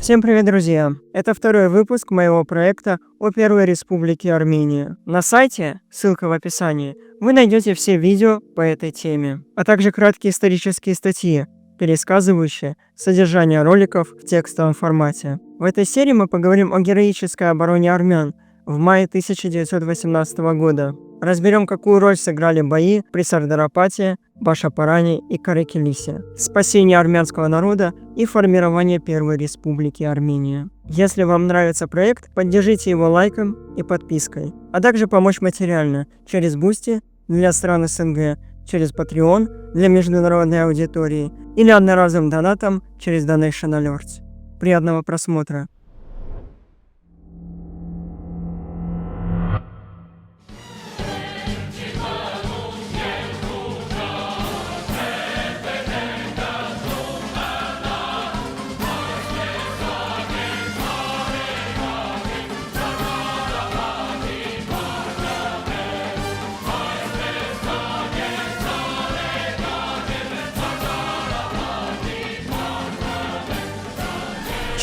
Всем привет, друзья! Это второй выпуск моего проекта о Первой Республике Армения. На сайте, ссылка в описании, вы найдете все видео по этой теме, а также краткие исторические статьи, пересказывающие содержание роликов в текстовом формате. В этой серии мы поговорим о героической обороне армян в мае 1918 года. Разберем, какую роль сыграли бои при Сардарапате, Башапаране и Каракелисе в спасении армянского народа и формировании Первой Республики Армения. Если вам нравится проект, поддержите его лайком и подпиской, а также помочь материально через Boosty для стран СНГ, через Patreon для международной аудитории или одноразовым донатом через Donation Alerts. Приятного просмотра!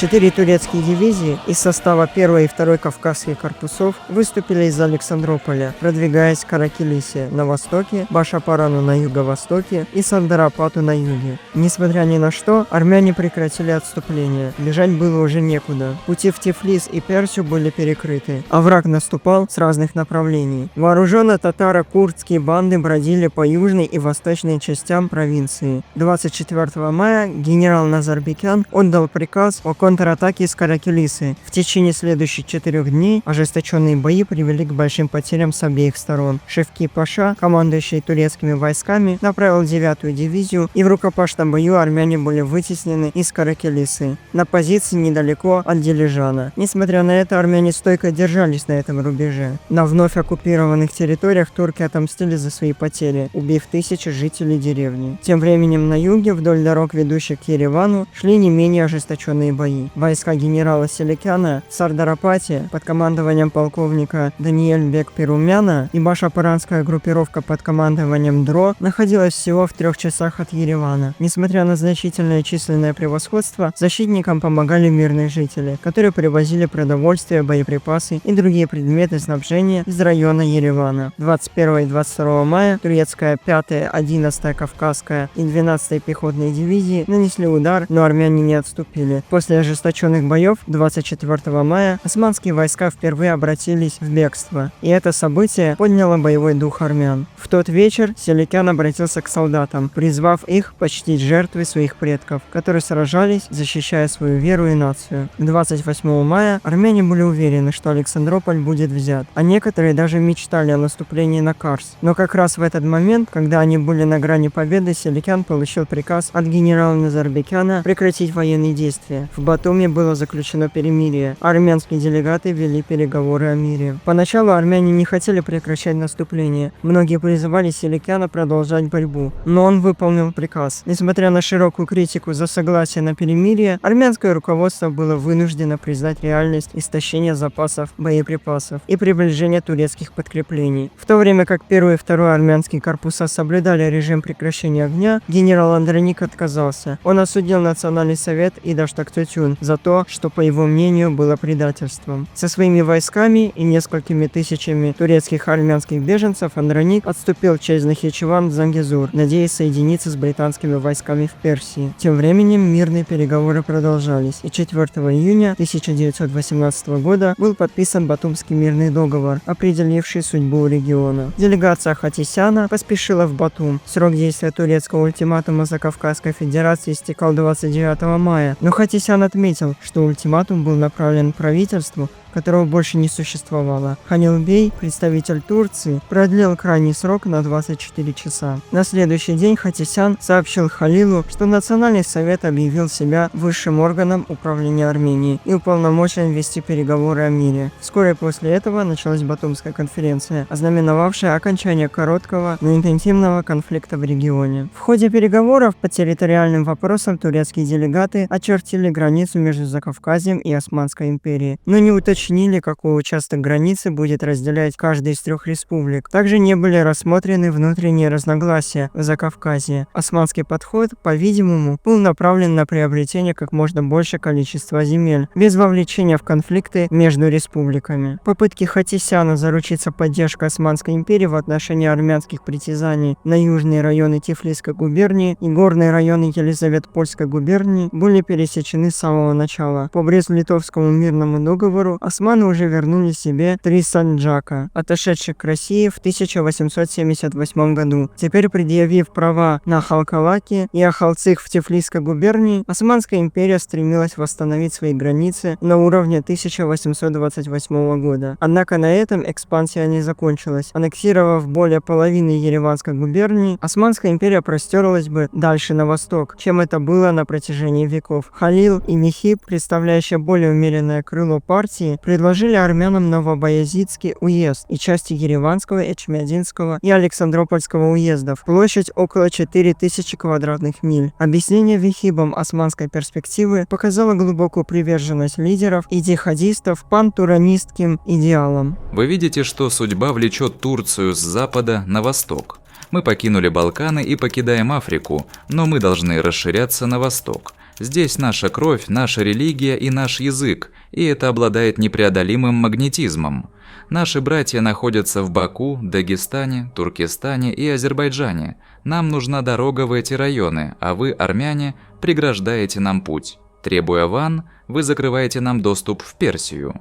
Четыре турецкие дивизии из состава 1-й и 2-й Кавказских корпусов выступили из Александрополя, продвигаясь к Каракелисе на востоке, Башапарану на юго-востоке и Сардарапату на юге. Несмотря ни на что, армяне прекратили отступление. Бежать было уже некуда. Пути в Тифлис и Персию были перекрыты, а враг наступал с разных направлений. Вооруженные татаро-курдские банды бродили по южной и восточной частям провинции. 24 мая генерал Назарбекян отдал приказ о контратаке из Каракелисы. В течение следующих 4 дней ожесточенные бои привели к большим потерям с обеих сторон. Шевки Паша, командующий турецкими войсками, направил 9-ю дивизию, и в рукопашном бою армяне были вытеснены из Каракелисы на позиции недалеко от Дилижана. Несмотря на это, армяне стойко держались на этом рубеже. На вновь оккупированных территориях турки отомстили за свои потери, убив тысячи жителей деревни. Тем временем на юге, вдоль дорог, ведущих к Еревану, шли не менее ожесточенные бои. Войска генерала Селикяна в Сардарапате под командованием полковника Даниэль-бек Перумяна и башапаранская группировка под командованием Дро находилась всего в 3 часах от Еревана. Несмотря на значительное численное превосходство, защитникам помогали мирные жители, которые привозили продовольствие, боеприпасы и другие предметы снабжения из района Еревана. 21 и 22 мая турецкая 5-я, 11-я Кавказская и 12-я пехотные дивизии нанесли удар, но армяне не отступили. После ожесточенных боев 24 мая османские войска впервые обратились в бегство, и это событие подняло боевой дух армян. В тот вечер Селикян обратился к солдатам, призвав их почтить жертвы своих предков, которые сражались, защищая свою веру и нацию. К 28 мая армяне были уверены, что Александрополь будет взят, а некоторые даже мечтали о наступлении на Карс. Но как раз в этот момент, когда они были на грани победы, Селикян получил приказ от генерала Назарбекяна прекратить военные действия. В Батуми было заключено перемирие, а армянские делегаты вели переговоры о мире. Поначалу армяне не хотели прекращать наступление. Многие призывали Селикяна продолжать борьбу, но он выполнил приказ. Несмотря на широкую критику за согласие на перемирие, армянское руководство было вынуждено признать реальность истощения запасов боеприпасов и приближения турецких подкреплений. В то время как 1-й и 2-й армянские корпуса соблюдали режим прекращения огня, генерал Андроник отказался. Он осудил Национальный совет и Даштактотюн за то, что, по его мнению, было предательством. Со своими войсками и несколькими тысячами турецких и армянских беженцев Андроник отступил через Нахичеван в Зангезур, надеясь соединиться с британскими войсками в Персии. Тем временем мирные переговоры продолжались, и 4 июня 1918 года был подписан Батумский мирный договор, определивший судьбу региона. Делегация Хатисяна поспешила в Батум. Срок действия турецкого ультиматума Закавказской Федерации истекал 29 мая, но Хатисян отметил, что ультиматум был направлен правительству, которого больше не существовало. Ханилбей, представитель Турции, продлил крайний срок на 24 часа. На следующий день Хатисян сообщил Халилу, что Национальный совет объявил себя высшим органом управления Арменией и уполномочен вести переговоры о мире. Вскоре после этого началась Батумская конференция, ознаменовавшая окончание короткого, но интенсивного конфликта в регионе. В ходе переговоров по территориальным вопросам турецкие делегаты очертили границу между Закавказьем и Османской империей, но не уточнили уточнили, какой участок границы будет разделять каждый из 3 республик. Также не были рассмотрены внутренние разногласия в Закавказье. Османский подход, по-видимому, был направлен на приобретение как можно больше количества земель, без вовлечения в конфликты между республиками. Попытки Хатисяна заручиться поддержкой Османской империи в отношении армянских притязаний на южные районы Тифлисской губернии и горные районы Елизаветпольской губернии были пересечены с самого начала. По Брест-Литовскому мирному договору османы уже вернули себе 3 санджака, отошедших к России в 1878 году. Теперь, предъявив права на Халкалаки и Ахалцих в Тифлисской губернии, Османская империя стремилась восстановить свои границы на уровне 1828 года. Однако на этом экспансия не закончилась. Аннексировав более половины Ереванской губернии, Османская империя простерлась бы дальше на восток, чем это было на протяжении веков. Халил и Мехиб, представляющие более умеренное крыло партии, предложили армянам Новобаязидский уезд и части Ереванского, Эчмиадинского и Александропольского уездов, площадь около 4000 квадратных миль. Объяснение Вехибом османской перспективы показало глубокую приверженность лидеров и джихадистов пантуранистским идеалам. Вы видите, что судьба влечет Турцию с запада на восток. Мы покинули Балканы и покидаем Африку, но мы должны расширяться на восток. Здесь наша кровь, наша религия и наш язык, и это обладает непреодолимым магнетизмом. Наши братья находятся в Баку, Дагестане, Туркестане и Азербайджане. Нам нужна дорога в эти районы, а вы, армяне, преграждаете нам путь. Требуя ван, вы закрываете нам доступ в Персию.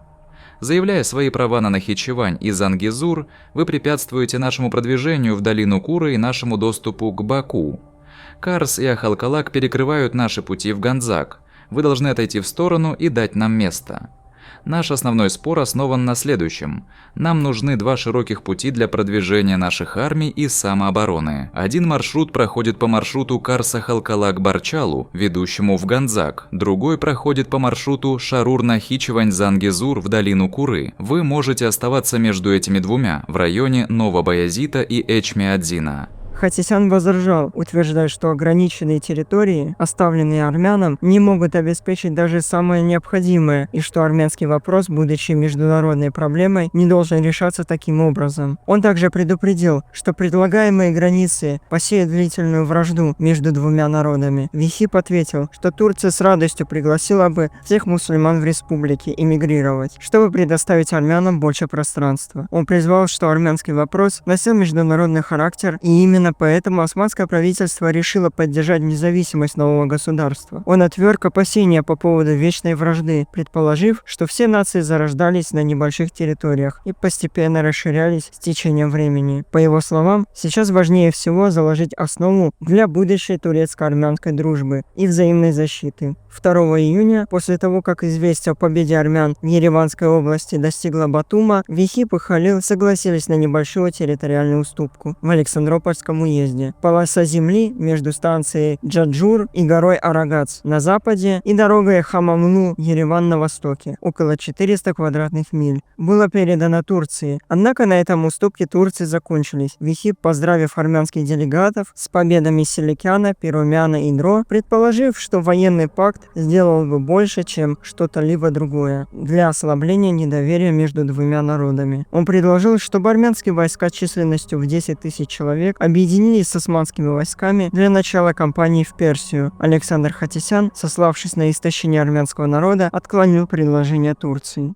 Заявляя свои права на Нахичевань и Зангезур, вы препятствуете нашему продвижению в долину Куры и нашему доступу к Баку. Карс и Ахалкалак перекрывают наши пути в Ганзак. Вы должны отойти в сторону и дать нам место. Наш основной спор основан на следующем. Нам нужны 2 широких пути для продвижения наших армий и самообороны. Один маршрут проходит по маршруту Карса-Халкалак-Барчалу, ведущему в Ганзак. Другой проходит по маршруту Шарур-Нахичевань-Зангезур в долину Куры. Вы можете оставаться между этими двумя, в районе Новобаязита и Эчмиадзина. Хатисян возражал, утверждая, что ограниченные территории, оставленные армянам, не могут обеспечить даже самое необходимое, и что армянский вопрос, будучи международной проблемой, не должен решаться таким образом. Он также предупредил, что предлагаемые границы посеют длительную вражду между двумя народами. Вехиб ответил, что Турция с радостью пригласила бы всех мусульман в республике эмигрировать, чтобы предоставить армянам больше пространства. Он призвал, что армянский вопрос носил международный характер, и именно поэтому османское правительство решило поддержать независимость нового государства. Он отверг опасения по поводу вечной вражды, предположив, что все нации зарождались на небольших территориях и постепенно расширялись с течением времени. По его словам, сейчас важнее всего заложить основу для будущей турецко-армянской дружбы и взаимной защиты. 2 июня, после того, как известие о победе армян в Ереванской области достигло Батума, Вехиб и Халил согласились на небольшую территориальную уступку в Александропольском уезде. Полоса земли между станцией Джаджур и горой Арагац на западе и дорогой Хамамну-Ереван на востоке, около 400 квадратных миль, была передана Турции. Однако на этом уступки Турции закончились. Вехиб, поздравив армянских делегатов с победами Селикяна, Перумяна и Дро, предположив, что военный пакт сделал бы больше, чем что-то либо другое, для ослабления недоверия между двумя народами. Он предложил, чтобы армянские войска численностью в 10 000 человек объединились с османскими войсками для начала кампании в Персию. Александр Хатисян, сославшись на истощение армянского народа, отклонил предложение Турции.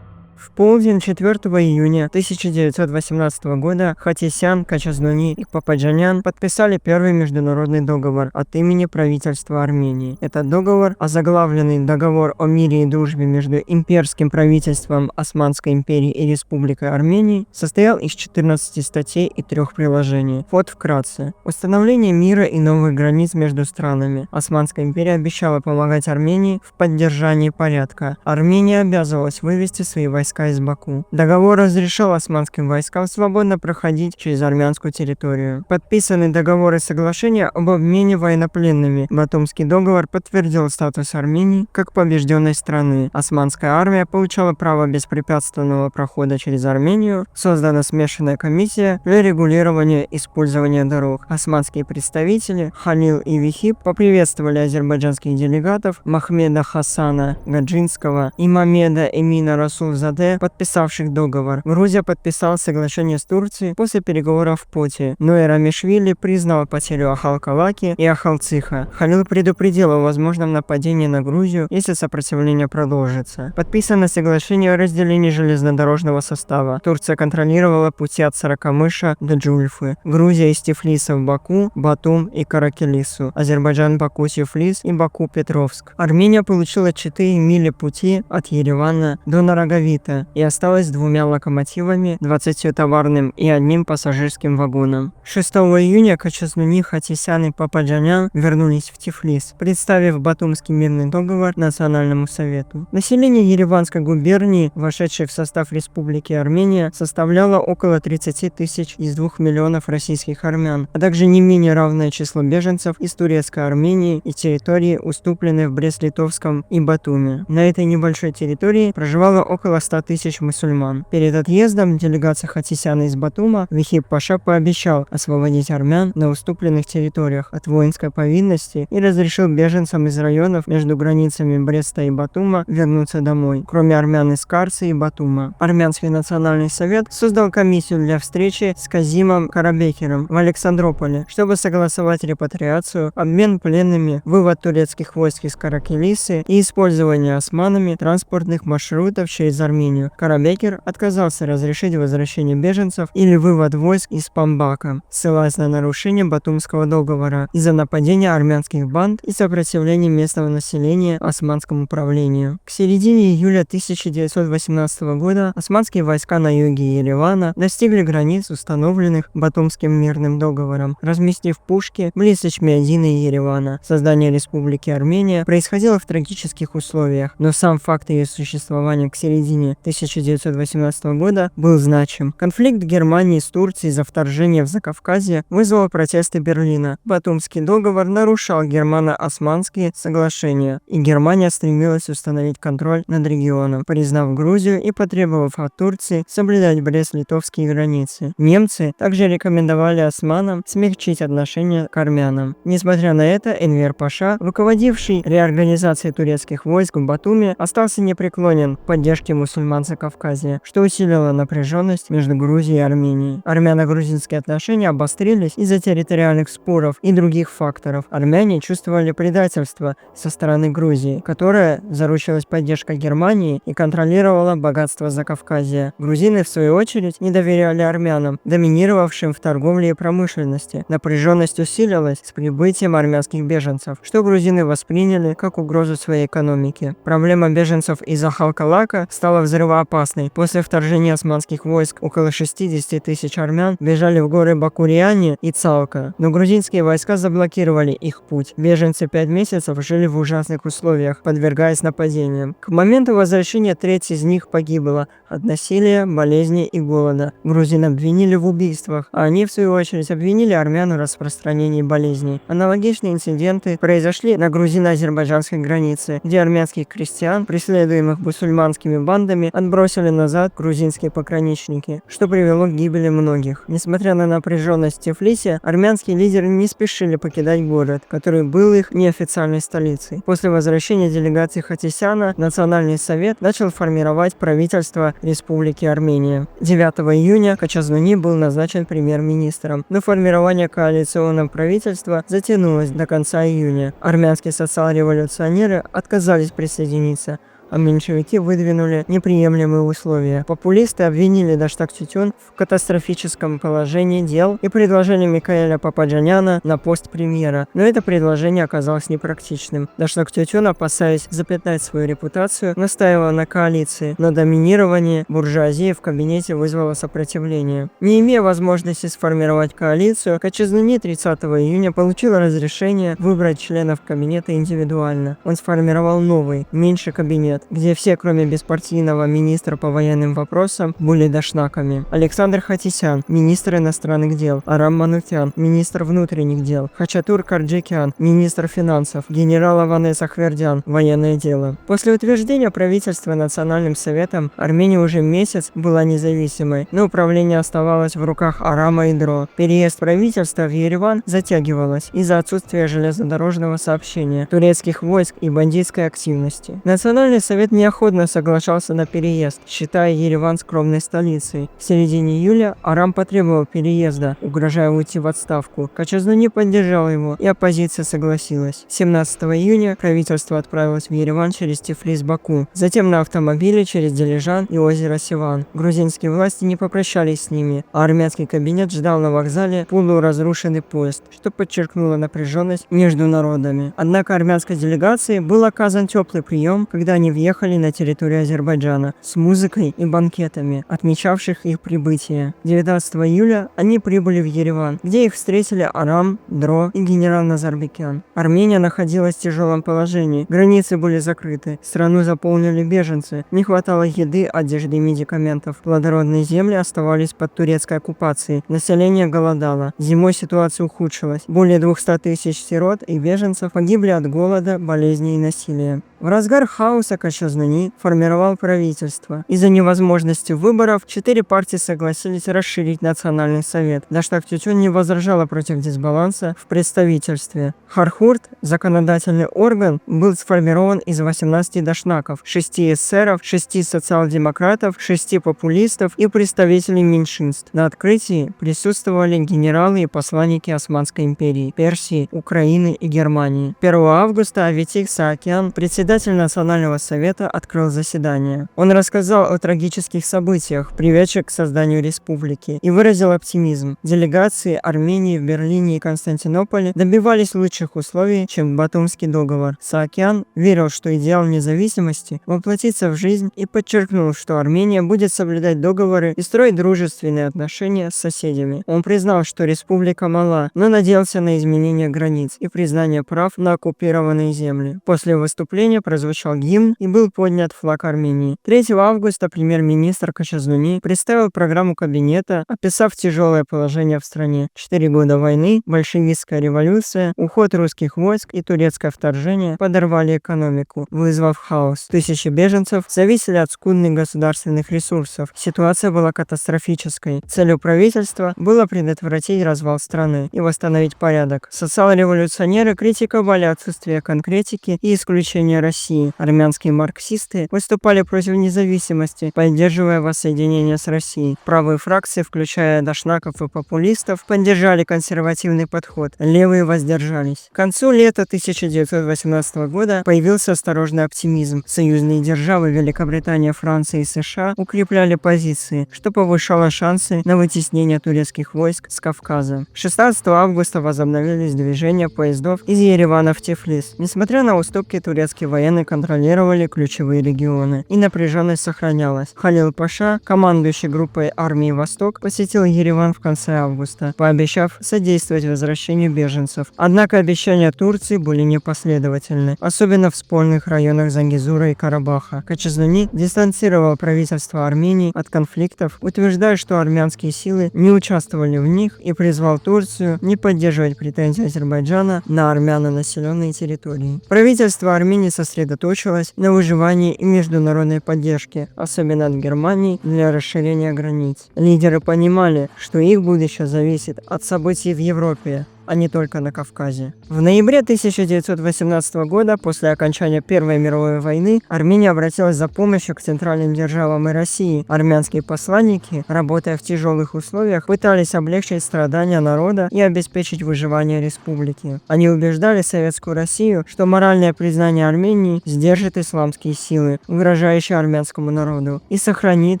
В полдень 4 июня 1918 года Хатисян, Качазнуни и Пападжанян подписали первый международный договор от имени правительства Армении. Этот договор, озаглавленный «Договор о мире и дружбе между имперским правительством Османской империи и Республикой Армении», состоял из 14 статей и 3 приложений. Вот вкратце. Установление мира и новых границ между странами. Османская империя обещала помогать Армении в поддержании порядка. Армения обязывалась вывести свои войска войска из Баку. Договор разрешил османским войскам свободно проходить через армянскую территорию. Подписаны договоры и соглашения об обмене военнопленными. Батумский договор подтвердил статус Армении как побежденной страны. Османская армия получала право беспрепятственного прохода через Армению. Создана смешанная комиссия для регулирования использования дорог. Османские представители Халил и Вихиб поприветствовали азербайджанских делегатов Махмеда Хасана Гаджинского и Мамеда Эмина Расулзаде, подписавших договор. Грузия подписала соглашение с Турцией после переговоров в Поте, но Ирамишвили признал потерю Ахалкалаки и Ахалциха. Халил предупредил о возможном нападении на Грузию, если сопротивление продолжится. Подписано соглашение о разделении железнодорожного состава. Турция контролировала пути от Саракамыша до Джульфы. Грузия из Тифлиса в Баку, Батум и Каракелису. Азербайджан, Баку, Тифлис и Баку-Петровск. Армения получила 4 мили пути от Еревана до Нараговита и осталась с 2 локомотивами, 20 товарным и 1 пассажирским вагоном. 6 июня Качазнуни, Хатисян и Пападжанян вернулись в Тифлис, представив Батумский мирный договор Национальному совету. Население Ереванской губернии, вошедшей в состав Республики Армения, составляло около 30 тысяч из 2 миллионов российских армян, а также не менее равное число беженцев из Турецкой Армении и территории, уступленной в Брест-Литовском и Батуми. На этой небольшой территории проживало около 100 тысяч мусульман. Перед отъездом делегация Хатисяна из Батума Вихиб Паша пообещал освободить армян на уступленных территориях от воинской повинности и разрешил беженцам из районов между границами Бреста и Батума вернуться домой, кроме армян из Карсы и Батума. Армянский национальный совет создал комиссию для встречи с Казимом Карабекером в Александрополе, чтобы согласовать репатриацию, обмен пленными, вывод турецких войск из Каракелисы и использование османами транспортных маршрутов через Армению. Карабекер отказался разрешить возвращение беженцев или вывод войск из Памбака, ссылаясь на нарушение Батумского договора из-за нападения армянских банд и сопротивления местного населения османскому правлению. К середине июля 1918 года османские войска на юге Еревана достигли границ, установленных Батумским мирным договором, разместив пушки близ Эчмиадзина и Еревана. Создание Республики Армения происходило в трагических условиях, но сам факт ее существования к середине 1918 года был значим. Конфликт Германии с Турцией за вторжение в Закавказье вызвал протесты Берлина. Батумский договор нарушал германо-османские соглашения, и Германия стремилась установить контроль над регионом, признав Грузию и потребовав от Турции соблюдать Брест-Литовские границы. Немцы также рекомендовали османам смягчить отношения к армянам. Несмотря на это, Энвер Паша, руководивший реорганизацией турецких войск в Батуми, остался непреклонен к поддержке мусульман Закавказья, что усилило напряженность между Грузией и Арменией. Армяно-грузинские отношения обострились из-за территориальных споров и других факторов. Армяне чувствовали предательство со стороны Грузии, которая заручилась поддержкой Германии и контролировала богатство Закавказья. Грузины, в свою очередь, не доверяли армянам, доминировавшим в торговле и промышленности. Напряженность усилилась с прибытием армянских беженцев, что грузины восприняли как угрозу своей экономике. Проблема беженцев из Ахалкалака стала взрывоопасной. После вторжения османских войск около 60 тысяч армян бежали в горы Бакуриани и Цалка, но грузинские войска заблокировали их путь. Беженцы 5 месяцев жили в ужасных условиях, подвергаясь нападениям. К моменту возвращения треть из них погибла от насилия, болезней и голода. Грузин обвинили в убийствах, а они, в свою очередь, обвинили армян в распространении болезней. Аналогичные инциденты произошли на грузино-азербайджанской границе, где армянских крестьян, преследуемых мусульманскими бандами, отбросили назад грузинские пограничники, что привело к гибели многих. Несмотря на напряженность в Тифлисе, армянские лидеры не спешили покидать город, который был их неофициальной столицей. После возвращения делегации Хатисяна Национальный совет начал формировать правительство Республики Армения. 9 июня Качазнуни был назначен премьер-министром, но формирование коалиционного правительства затянулось до конца июня. Армянские социал-революционеры отказались присоединиться, а меньшевики выдвинули неприемлемые условия. Популисты обвинили Даштак Тютюн в катастрофическом положении дел и предложили Микаэля Пападжаняна на пост премьера, но это предложение оказалось непрактичным. Даштак Тютюн, опасаясь запятнать свою репутацию, настаивал на коалиции, но доминирование буржуазии в кабинете вызвало сопротивление. Не имея возможности сформировать коалицию, Качазнуни 30 июня получил разрешение выбрать членов кабинета индивидуально. Он сформировал новый, меньший кабинет, совет, где все, кроме беспартийного министра по военным вопросам, были дашнаками. Александр Хатисян, министр иностранных дел, Арам Манукян, министр внутренних дел, Хачатур Карджикян, министр финансов, генерал Аванес Ахвердян, военное дело. После утверждения правительства Национальным советом Армения уже месяц была независимой, но управление оставалось в руках Арама и Дро. Переезд правительства в Ереван затягивалось из-за отсутствия железнодорожного сообщения, турецких войск и бандитской активности. Национальный совет неохотно соглашался на переезд, считая Ереван скромной столицей. В середине июля Арам потребовал переезда, угрожая уйти в отставку. Качазну не поддержал его, и оппозиция согласилась. 17 июня правительство отправилось в Ереван через Тифлис-Баку, затем на автомобиле через Дилижан и озеро Севан. Грузинские власти не попрощались с ними, а армянский кабинет ждал на вокзале полуразрушенный поезд, что подчеркнуло напряженность между народами. Однако армянской делегации был оказан теплый прием, когда они въехали на территорию Азербайджана с музыкой и банкетами, отмечавших их прибытие. 19 июля они прибыли в Ереван, где их встретили Арам, Дро и генерал Назарбекян. Армения находилась в тяжелом положении, границы были закрыты, страну заполнили беженцы, не хватало еды, одежды и медикаментов. Плодородные земли оставались под турецкой оккупацией, население голодало, зимой ситуация ухудшилась, более 200 тысяч сирот и беженцев погибли от голода, болезней и насилия. В разгар хаоса Качазнуни формировал правительство. Из-за невозможности выборов 4 партии согласились расширить Национальный совет. Даштак Тютюн не возражала против дисбаланса в представительстве. Хархурт, законодательный орган, был сформирован из 18 дашнаков, 6 эсеров, 6 социал-демократов, 6 популистов и представителей меньшинств. На открытии присутствовали генералы и посланники Османской империи, Персии, Украины и Германии. 1 августа Аветик Саакян, председатель Национального совета, открыл заседание. Он рассказал о трагических событиях, приведших к созданию республики, и выразил оптимизм. Делегации Армении в Берлине и Константинополе добивались лучших условий, чем Батумский договор. Саакян верил, что идеал независимости воплотится в жизнь и подчеркнул, что Армения будет соблюдать договоры и строить дружественные отношения с соседями. Он признал, что республика мала, но надеялся на изменение границ и признание прав на оккупированные земли. После выступления прозвучал гимн и был поднят флаг Армении. 3 августа премьер-министр Качазнуни представил программу кабинета, описав тяжелое положение в стране. 4 года войны, большевистская революция, уход русских войск и турецкое вторжение подорвали экономику, вызвав хаос. Тысячи беженцев зависели от скудных государственных ресурсов. Ситуация была катастрофической. Целью правительства было предотвратить развал страны и восстановить порядок. Социал-революционеры критиковали отсутствие конкретики и исключение России. Армянские марксисты выступали против независимости, поддерживая воссоединение с Россией. Правые фракции, включая дашнаков и популистов, поддержали консервативный подход. Левые воздержались. К концу лета 1918 года появился осторожный оптимизм. Союзные державы Великобритания, Франция и США укрепляли позиции, что повышало шансы на вытеснение турецких войск с Кавказа. 16 августа возобновились движения поездов из Еревана в Тифлис. Несмотря на уступки, турецкие военные контролировали ключевые регионы, и напряженность сохранялась. Халил Паша, командующий группой армии «Восток», посетил Ереван в конце августа, пообещав содействовать возвращению беженцев. Однако обещания Турции были непоследовательны, особенно в спорных районах Зангезура и Карабаха. Качазнуни дистанцировал правительство Армении от конфликтов, утверждая, что армянские силы не участвовали в них, и призвал Турцию не поддерживать претензии Азербайджана на армяно-населенные территории. Правительство Армении сосредоточилось на выживании и международной поддержке, особенно от Германии, для расширения границ. Лидеры понимали, что их будущее зависит от событий в Европе, а не только на Кавказе. В ноябре 1918 года, после окончания Первой мировой войны, Армения обратилась за помощью к центральным державам и России. Армянские посланники, работая в тяжелых условиях, пытались облегчить страдания народа и обеспечить выживание республики. Они убеждали Советскую Россию, что моральное признание Армении сдержит исламские силы, угрожающие армянскому народу, и сохранит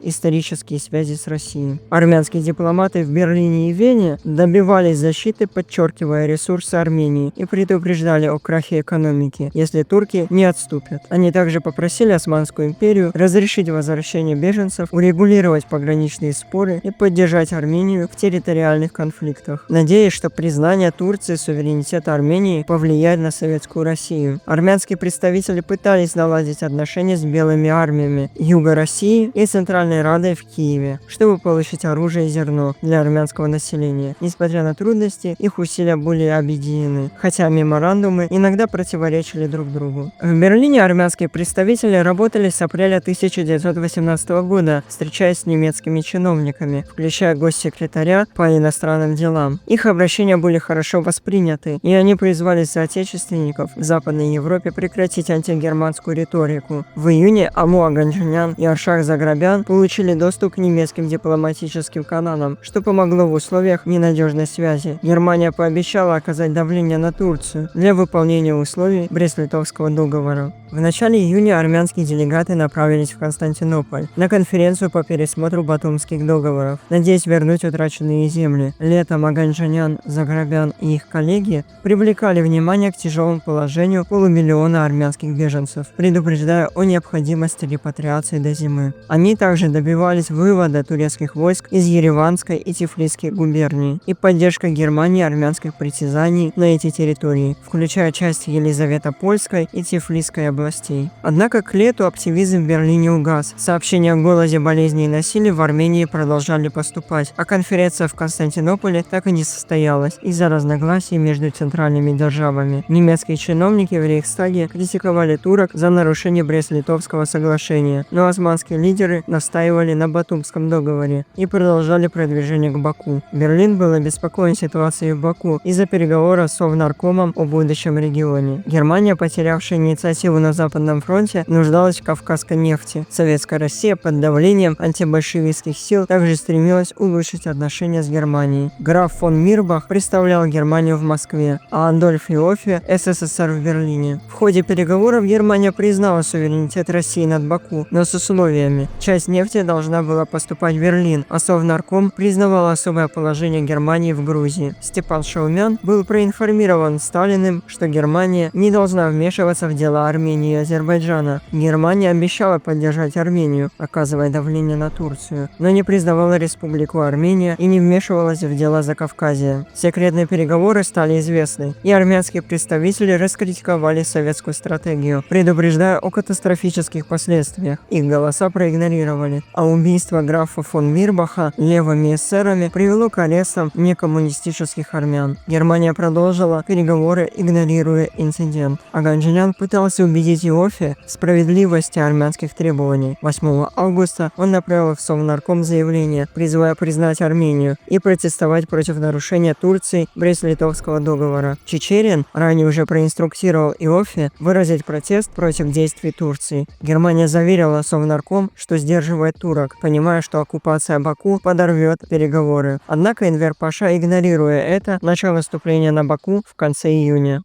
исторические связи с Россией. Армянские дипломаты в Берлине и Вене добивались защиты, подчеркивая вычеркивая ресурсы Армении, и предупреждали о крахе экономики, если турки не отступят. Они также попросили Османскую империю разрешить возвращение беженцев, урегулировать пограничные споры и поддержать Армению в территориальных конфликтах, надеясь, что признание Турции суверенитета Армении повлияет на Советскую Россию. Армянские представители пытались наладить отношения с белыми армиями Юга России и Центральной Радой в Киеве, чтобы получить оружие и зерно для армянского населения. Несмотря на трудности, их усилия были объединены, хотя меморандумы иногда противоречили друг другу. В Берлине армянские представители работали с апреля 1918 года, встречаясь с немецкими чиновниками, включая госсекретаря по иностранным делам. Их обращения были хорошо восприняты, и они призвали соотечественников в Западной Европе прекратить антигерманскую риторику. В июне Аму Аганджанян и Аршак Заграбян получили доступ к немецким дипломатическим каналам, что помогло в условиях ненадежной связи. Германия пообещала оказать давление на Турцию для выполнения условий Брест-Литовского договора. В начале июня армянские делегаты направились в Константинополь на конференцию по пересмотру Батумских договоров, надеясь вернуть утраченные земли. Летом Аганджанян, Заграбян и их коллеги привлекали внимание к тяжелому положению полумиллиона армянских беженцев, предупреждая о необходимости репатриации до зимы. Они также добивались вывода турецких войск из Ереванской и Тифлисской губерний и поддержка Германии армянских притязаний на эти территории, включая часть Елизаветопольской и Тифлисской областей. Однако к лету оптимизм в Берлине угас. Сообщения о голоде, болезни и насилии в Армении продолжали поступать, а конференция в Константинополе так и не состоялась из-за разногласий между центральными державами. Немецкие чиновники в Рейхстаге критиковали турок за нарушение Брест-Литовского соглашения, но османские лидеры настаивали на Батумском договоре и продолжали продвижение к Баку. Берлин был обеспокоен ситуацией в Баку из-за переговоров с Совнаркомом о будущем регионе. Германия, потерявшая инициативу на Западном фронте, нуждалась в кавказской нефти. Советская Россия под давлением антибольшевистских сил также стремилась улучшить отношения с Германией. Граф фон Мирбах представлял Германию в Москве, а Адольф Иоффе – СССР в Берлине. В ходе переговоров Германия признала суверенитет России над Баку, но с условиями. Часть нефти должна была поступать в Берлин, а Совнарком признавал особое положение Германии в Грузии. Степан Шаумян был проинформирован Сталиным, что Германия не должна вмешиваться в дела Армении и Азербайджана. Германия обещала поддержать Армению, оказывая давление на Турцию, но не признавала Республику Армения и не вмешивалась в дела Закавказья. Секретные переговоры стали известны, и армянские представители раскритиковали советскую стратегию, предупреждая о катастрофических последствиях. Их голоса проигнорировали, а убийство графа фон Мирбаха левыми эсерами привело к арестам некоммунистических армян. Германия продолжила переговоры, игнорируя инцидент. Аганджанян пытался убедить Иоффе в справедливости армянских требований. 8 августа он направил в Совнарком заявление, призывая признать Армению и протестовать против нарушения Турции Брест-Литовского договора. Чечерин ранее уже проинструктировал Иоффе выразить протест против действий Турции. Германия заверила Совнарком, что сдерживает турок, понимая, что оккупация Баку подорвет переговоры. Однако Энвер Паша, игнорируя это, начал наступление на Баку в конце июня.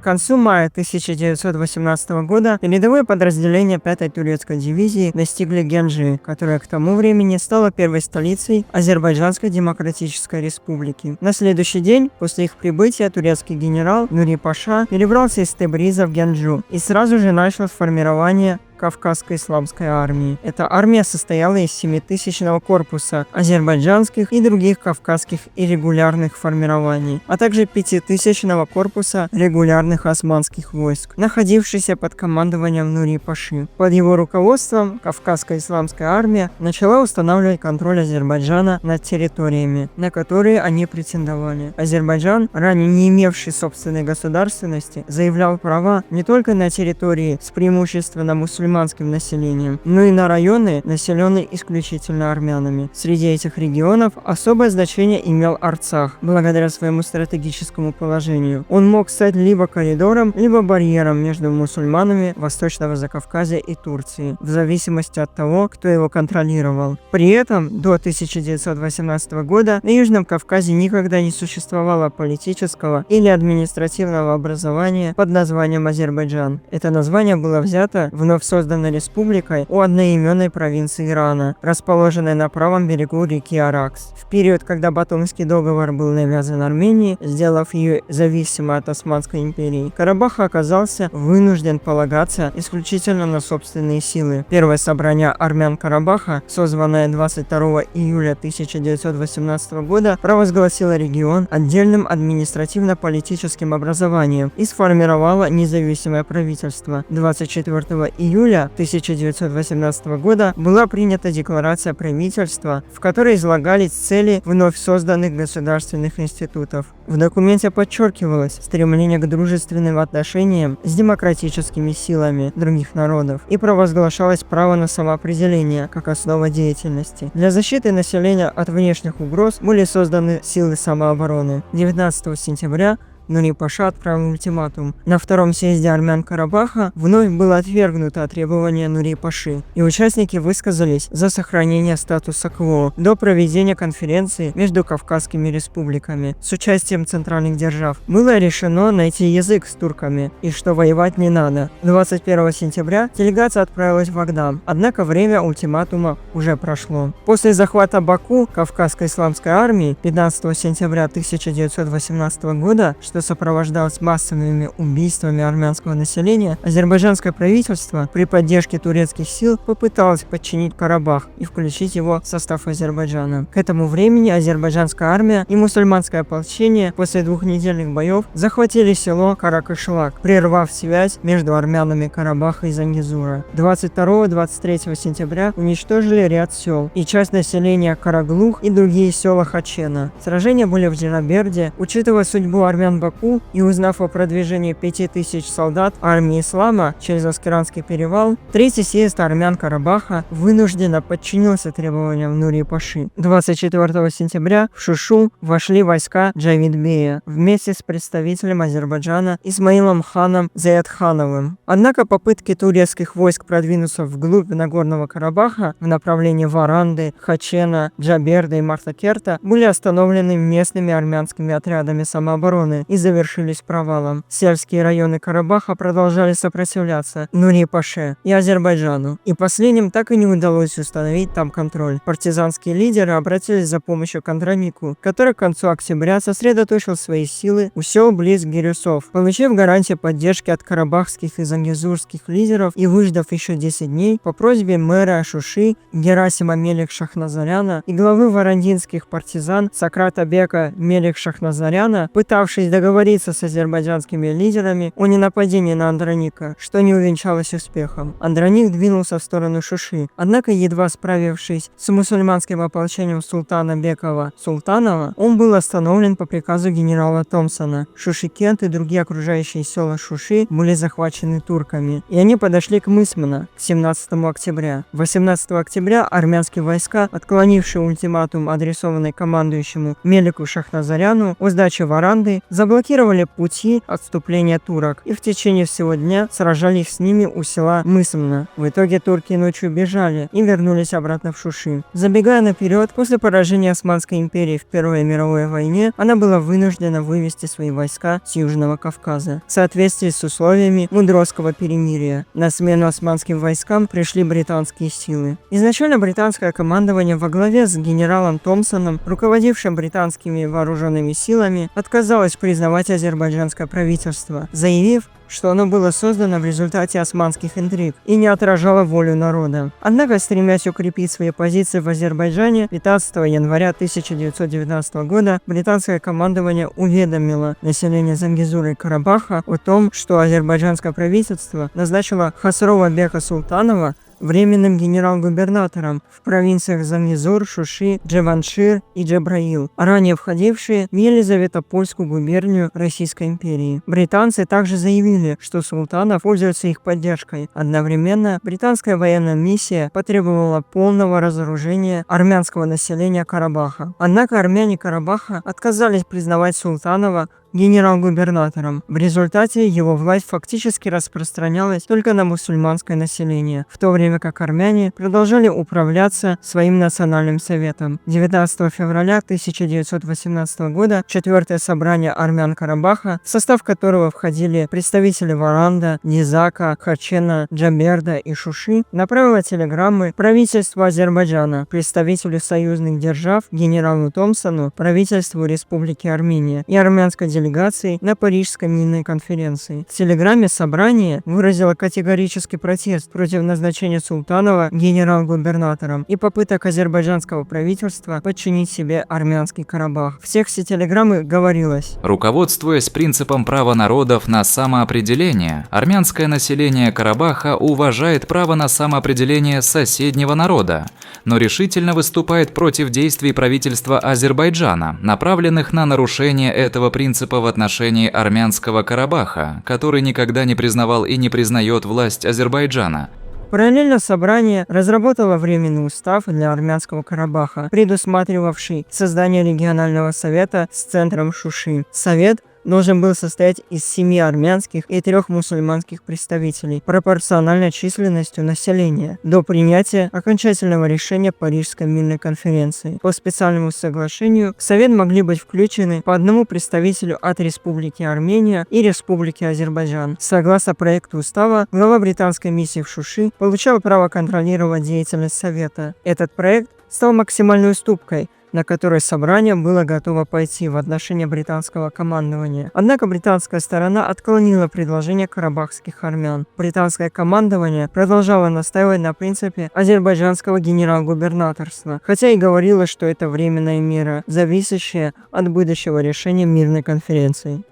К концу мая 1918 года передовые подразделения 5-й турецкой дивизии достигли Генджи, которая к тому времени стала первой столицей Азербайджанской Демократической Республики. На следующий день после их прибытия турецкий генерал Нури Паша перебрался из Тебриза в Генджу и сразу же начал формирование Кавказской исламской армии. Эта армия состояла из 7-тысячного корпуса азербайджанских и других кавказских иррегулярных формирований, а также 5-тысячного корпуса регулярных османских войск, находившихся под командованием Нури Паши. Под его руководством Кавказская исламская армия начала устанавливать контроль Азербайджана над территориями, на которые они претендовали. Азербайджан, ранее не имевший собственной государственности, заявлял права не только на территории с преимущественно мусульманским населением, но и на районы, населенные исключительно армянами. Среди этих регионов особое значение имел Арцах, благодаря своему стратегическому положению. Он мог стать либо коридором, либо барьером между мусульманами Восточного Закавказья и Турции, в зависимости от того, кто его контролировал. При этом до 1918 года на Южном Кавказе никогда не существовало политического или административного образования под названием Азербайджан. Это название было взято вновь созданным создана республикой у одноименной провинции Ирана, расположенной на правом берегу реки Аракс. В период, когда Батумский договор был навязан Армении, сделав ее зависимой от Османской империи, Карабах оказался вынужден полагаться исключительно на собственные силы. Первое собрание армян Карабаха, созванное 22 июля 1918 года, провозгласило регион отдельным административно-политическим образованием и сформировало независимое правительство. 24 июля 1918 года была принята декларация правительства, в которой излагались цели вновь созданных государственных институтов. В документе подчеркивалось стремление к дружественным отношениям с демократическими силами других народов и провозглашалось право на самоопределение как основа деятельности. Для защиты населения от внешних угроз были созданы силы самообороны. 19 сентября Нури Паша отправил ультиматум. На втором съезде армян Карабаха вновь было отвергнуто требование Нури Паши, и участники высказались за сохранение статуса кво до проведения конференции между Кавказскими республиками с участием центральных держав. Было решено найти язык с турками и что воевать не надо. 21 сентября делегация отправилась в Агдам, однако время ультиматума уже прошло. После захвата Баку Кавказской исламской армии 15 сентября 1918 года, что сопровождалось массовыми убийствами армянского населения, азербайджанское правительство при поддержке турецких сил попыталось подчинить Карабах и включить его в состав Азербайджана. К этому времени азербайджанская армия и мусульманское ополчение после двухнедельных боев захватили село Каракышлак, прервав связь между армянами Карабаха и Зангезура. 22-23 сентября уничтожили ряд сел и часть населения Караглух и другие села Хачена. Сражения были в Джанаберде. Учитывая судьбу армян Баку и узнав о продвижении 5000 солдат армии ислама через Аскеранский перевал, Третий съезд армян Карабаха вынужденно подчинился требованиям Нури Паши. 24 сентября в Шушу вошли войска Джавидбея вместе с представителем Азербайджана Исмаилом ханом Заядхановым. Однако попытки турецких войск продвинуться вглубь Нагорного Карабаха в направлении Варанды, Хачена, Джаберда и Мартакерта были остановлены местными армянскими отрядами самообороны и завершились провалом. Сельские районы Карабаха продолжали сопротивляться Нури Паше и Азербайджану, и последним так и не удалось установить там контроль. Партизанские лидеры обратились за помощью к Андронику, который к концу октября сосредоточил свои силы у сел близ Гирюсов. Получив гарантию поддержки от карабахских и зангезурских лидеров и выждав еще 10 дней, по просьбе мэра Шуши Герасима Мелих Шахназаряна и главы варандинских партизан Сократа Бека Мелих Шахназаряна, пытавшись договориться с азербайджанскими лидерами о ненападении на Андроника, что не увенчалось успехом. Андроник двинулся в сторону Шуши, однако, едва справившись с мусульманским ополчением султана Бекова Султанова, он был остановлен по приказу генерала Томпсона. Шушикент и другие окружающие села Шуши были захвачены турками, и они подошли к Мысмана к 17 октября. 18 октября армянские войска, отклонившие ультиматум, адресованный командующему Мелику Шахназаряну о сдаче Варанды, заблокировали пути отступления турок и в течение всего дня сражались с ними у села Мысмна. В итоге турки ночью бежали и вернулись обратно в Шуши. Забегая наперед, после поражения Османской империи в Первой мировой войне, она была вынуждена вывести свои войска с Южного Кавказа в соответствии с условиями Мудросского перемирия. На смену османским войскам пришли британские силы. Изначально британское командование во главе с генералом Томпсоном, руководившим британскими вооруженными силами, отказалось признавать азербайджанское правительство, заявив, что оно было создано в результате османских интриг и не отражало волю народа. Однако, стремясь укрепить свои позиции в Азербайджане, 15 января 1919 года британское командование уведомило население Зангезура и Карабаха о том, что азербайджанское правительство назначило Хасрова Бека Султанова временным генерал-губернатором в провинциях Зангезур, Шуши, Джаваншир и Джабраил, ранее входившие в Елизаветопольскую губернию Российской империи. Британцы также заявили, что Султанов пользуется их поддержкой. Одновременно британская военная миссия потребовала полного разоружения армянского населения Карабаха. Однако армяне Карабаха отказались признавать Султанова генерал-губернатором. В результате его власть фактически распространялась только на мусульманское население, в то время как армяне продолжали управляться своим национальным советом. 19 февраля 1918 года 4-е собрание армян Карабаха, в состав которого входили представители Варанда, Низака, Хачена, Джаберда и Шуши, направило телеграммы правительству Азербайджана, представителю союзных держав генералу Томпсону, правительству Республики Армения и армянской делегации на Парижской мирной конференции. В телеграмме собрание выразило категорический протест против назначения Султанова генерал-губернатором и попыток азербайджанского правительства подчинить себе армянский Карабах. В тексте телеграммы говорилось: руководствуясь принципом права народов на самоопределение, армянское население Карабаха уважает право на самоопределение соседнего народа, но решительно выступает против действий правительства Азербайджана, направленных на нарушение этого принципа в отношении армянского Карабаха, который никогда не признавал и не признает власть Азербайджана. Параллельно собрание разработало временный устав для армянского Карабаха, предусматривавший создание регионального совета с центром Шуши. Совет должен был состоять из 7 армянских и 3 мусульманских представителей, пропорционально численностью населения, до принятия окончательного решения Парижской мирной конференции. По специальному соглашению в Совет могли быть включены по одному представителю от Республики Армения и Республики Азербайджан. Согласно проекту устава, глава британской миссии в Шуши получал право контролировать деятельность Совета. Этот проект стал максимальной уступкой, на которой собрание было готово пойти в отношении британского командования. Однако британская сторона отклонила предложение карабахских армян. Британское командование продолжало настаивать на принципе азербайджанского генерал-губернаторства, хотя и говорило, что это временная мера, зависящая от будущего решения мирной конференции.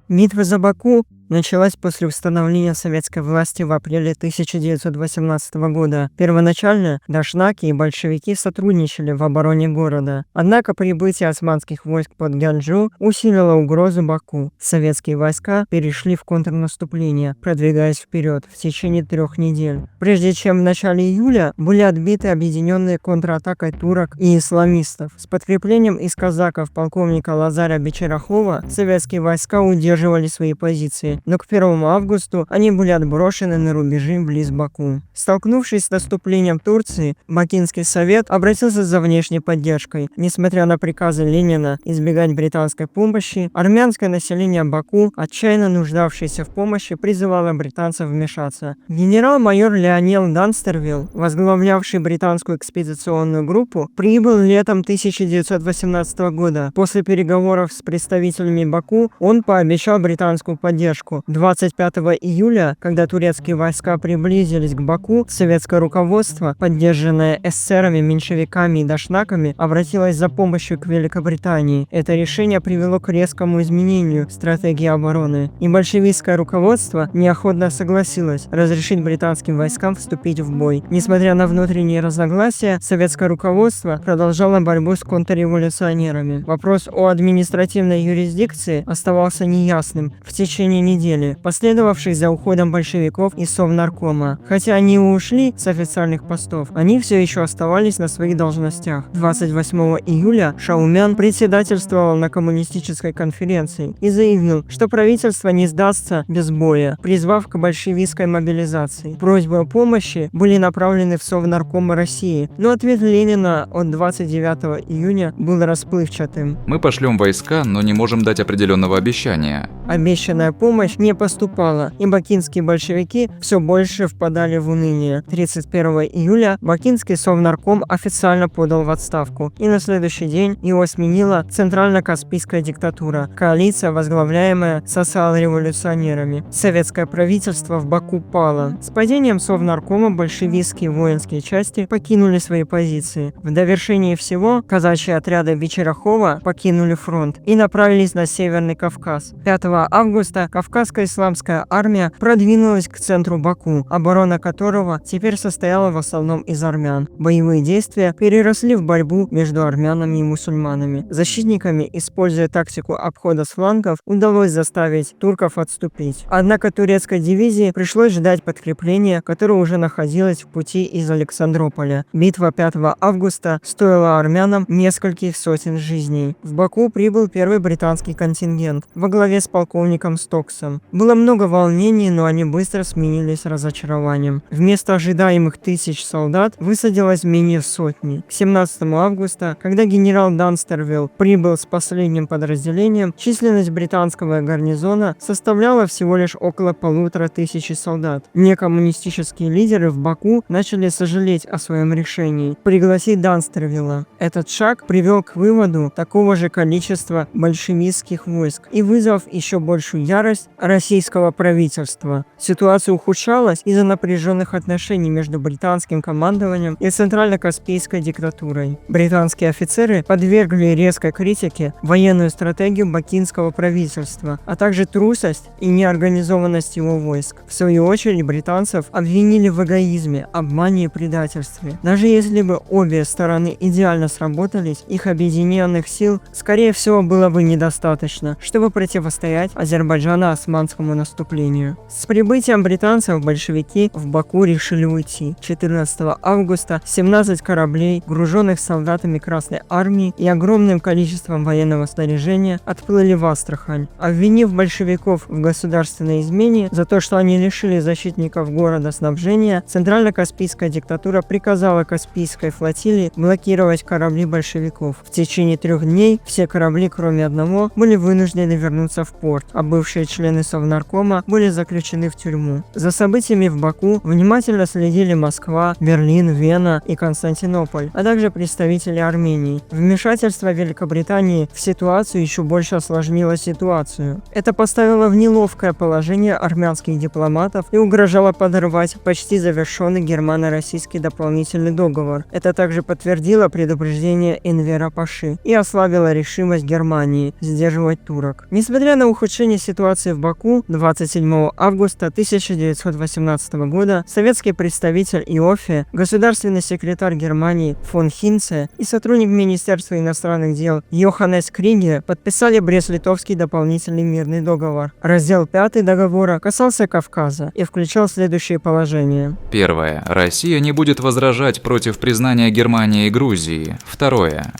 Битва за Баку началась после установления советской власти в апреле 1918 года. Первоначально дашнаки и большевики сотрудничали в обороне города. Однако прибытие османских войск под Гянджу усилило угрозу Баку. Советские войска перешли в контрнаступление, продвигаясь вперед в течение 3 недель. Прежде чем в начале июля были отбиты объединенные контратакой турок и исламистов. С подкреплением из казаков полковника Лазаря Бечерахова советские войска удерживали свои позиции, но к 1 августу они были отброшены на рубежи близ Баку. Столкнувшись с наступлением Турции, Бакинский совет обратился за внешней поддержкой. Несмотря на приказы Ленина избегать британской помощи, армянское население Баку, отчаянно нуждавшееся в помощи, призывало британцев вмешаться. Генерал-майор Леонел Данстервилл, возглавлявший британскую экспедиционную группу, прибыл летом 1918 года. После переговоров с представителями Баку он пообещал британскую поддержку. 25 июля, когда турецкие войска приблизились к Баку, советское руководство, поддержанное эсерами, меньшевиками и дашнаками, обратилось за помощью к Великобритании. Это решение привело к резкому изменению стратегии обороны, и большевистское руководство неохотно согласилось разрешить британским войскам вступить в бой. Несмотря на внутренние разногласия, советское руководство продолжало борьбу с контрреволюционерами. Вопрос о административной юрисдикции оставался неясным в течение недели, последовавшей за уходом большевиков из Совнаркома. Хотя они ушли с официальных постов, они все еще оставались на своих должностях. 28 июля Шаумян председательствовал на коммунистической конференции и заявил, что правительство не сдастся без боя, призвав к большевистской мобилизации. Просьбы о помощи были направлены в Совнарком России, но ответ Ленина от 29 июня был расплывчатым. Мы пошлем войска, но не можем дать определенного обещания. Обещанная помощь не поступала, и бакинские большевики все больше впадали в уныние. 31 июля Бакинский Совнарком официально подал в отставку, и на следующий день его сменила Центрально-Каспийская диктатура, коалиция, возглавляемая социал-революционерами. Советское правительство в Баку пало. С падением Совнаркома большевистские воинские части покинули свои позиции. В довершении всего казачьи отряды Вечерахова покинули фронт и направились на Северный Кавказ. 5 августа Кавказская исламская армия продвинулась к центру Баку, оборона которого теперь состояла в основном из армян. Боевые действия переросли в борьбу между армянами и мусульманами. Защитниками, используя тактику обхода с флангов, удалось заставить турков отступить. Однако турецкой дивизии пришлось ждать подкрепления, которое уже находилось в пути из Александрополя. Битва 5 августа стоила армянам нескольких сотен жизней. В Баку прибыл первый британский контингент во главе с полковником Стоксом. Было много волнений, но они быстро сменились разочарованием. Вместо ожидаемых тысяч солдат высадилось менее сотни. К 17 августа, когда генерал Данстервилл прибыл с последним подразделением, численность британского гарнизона составляла всего лишь около 1500 солдат. Некоммунистические лидеры в Баку начали сожалеть о своем решении пригласить Данстервилла. Этот шаг привел к выводу такого же количества большевистских войск и вызвав еще большую ярость российского правительства. Ситуация ухудшалась из-за напряженных отношений между британским командованием и центрально-каспийской диктатурой. Британские офицеры подвергли резкой критике военную стратегию бакинского правительства, а также трусость и неорганизованность его войск. В свою очередь британцев обвинили в эгоизме, обмане и предательстве. Даже если бы обе стороны идеально сработались, их объединенных сил, скорее всего, было бы недостаточно, чтобы противостоять Азербайджано-османскому наступлению. С прибытием британцев большевики в Баку решили уйти. 14 августа 17 кораблей, груженных солдатами Красной Армии и огромным количеством военного снаряжения, отплыли в Астрахань. Обвинив большевиков в государственной измене за то, что они лишили защитников города снабжения, центрально-каспийская диктатура приказала Каспийской флотилии блокировать корабли большевиков. В течение 3 дней все корабли, кроме одного, были вынуждены вернуться в порт, а бывшие члены Совнаркома были заключены в тюрьму. За событиями в Баку внимательно следили Москва, Берлин, Вена и Константинополь, а также представители Армении. Вмешательство Великобритании в ситуацию еще больше осложнило ситуацию. Это поставило в неловкое положение армянских дипломатов и угрожало подорвать почти завершенный германо-российский дополнительный договор. Это также подтвердило предупреждение Энвера Паши и ослабило решимость Германии сдерживать турок. Несмотря на ухудшение ситуации в Баку, 27 августа 1918 года советский представитель Иоффе, государственный секретарь Германии фон Хинце и сотрудник Министерства иностранных дел Йоханнес Кригер подписали Брест-Литовский дополнительный мирный договор. Раздел 5 договора касался Кавказа и включал следующие положения. Первое. Россия не будет возражать против признания Германии и Грузии. Второе.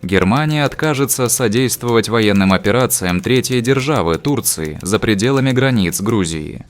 Германия откажется содействовать военным операциям третьей державы Турции за пределами границ Грузии.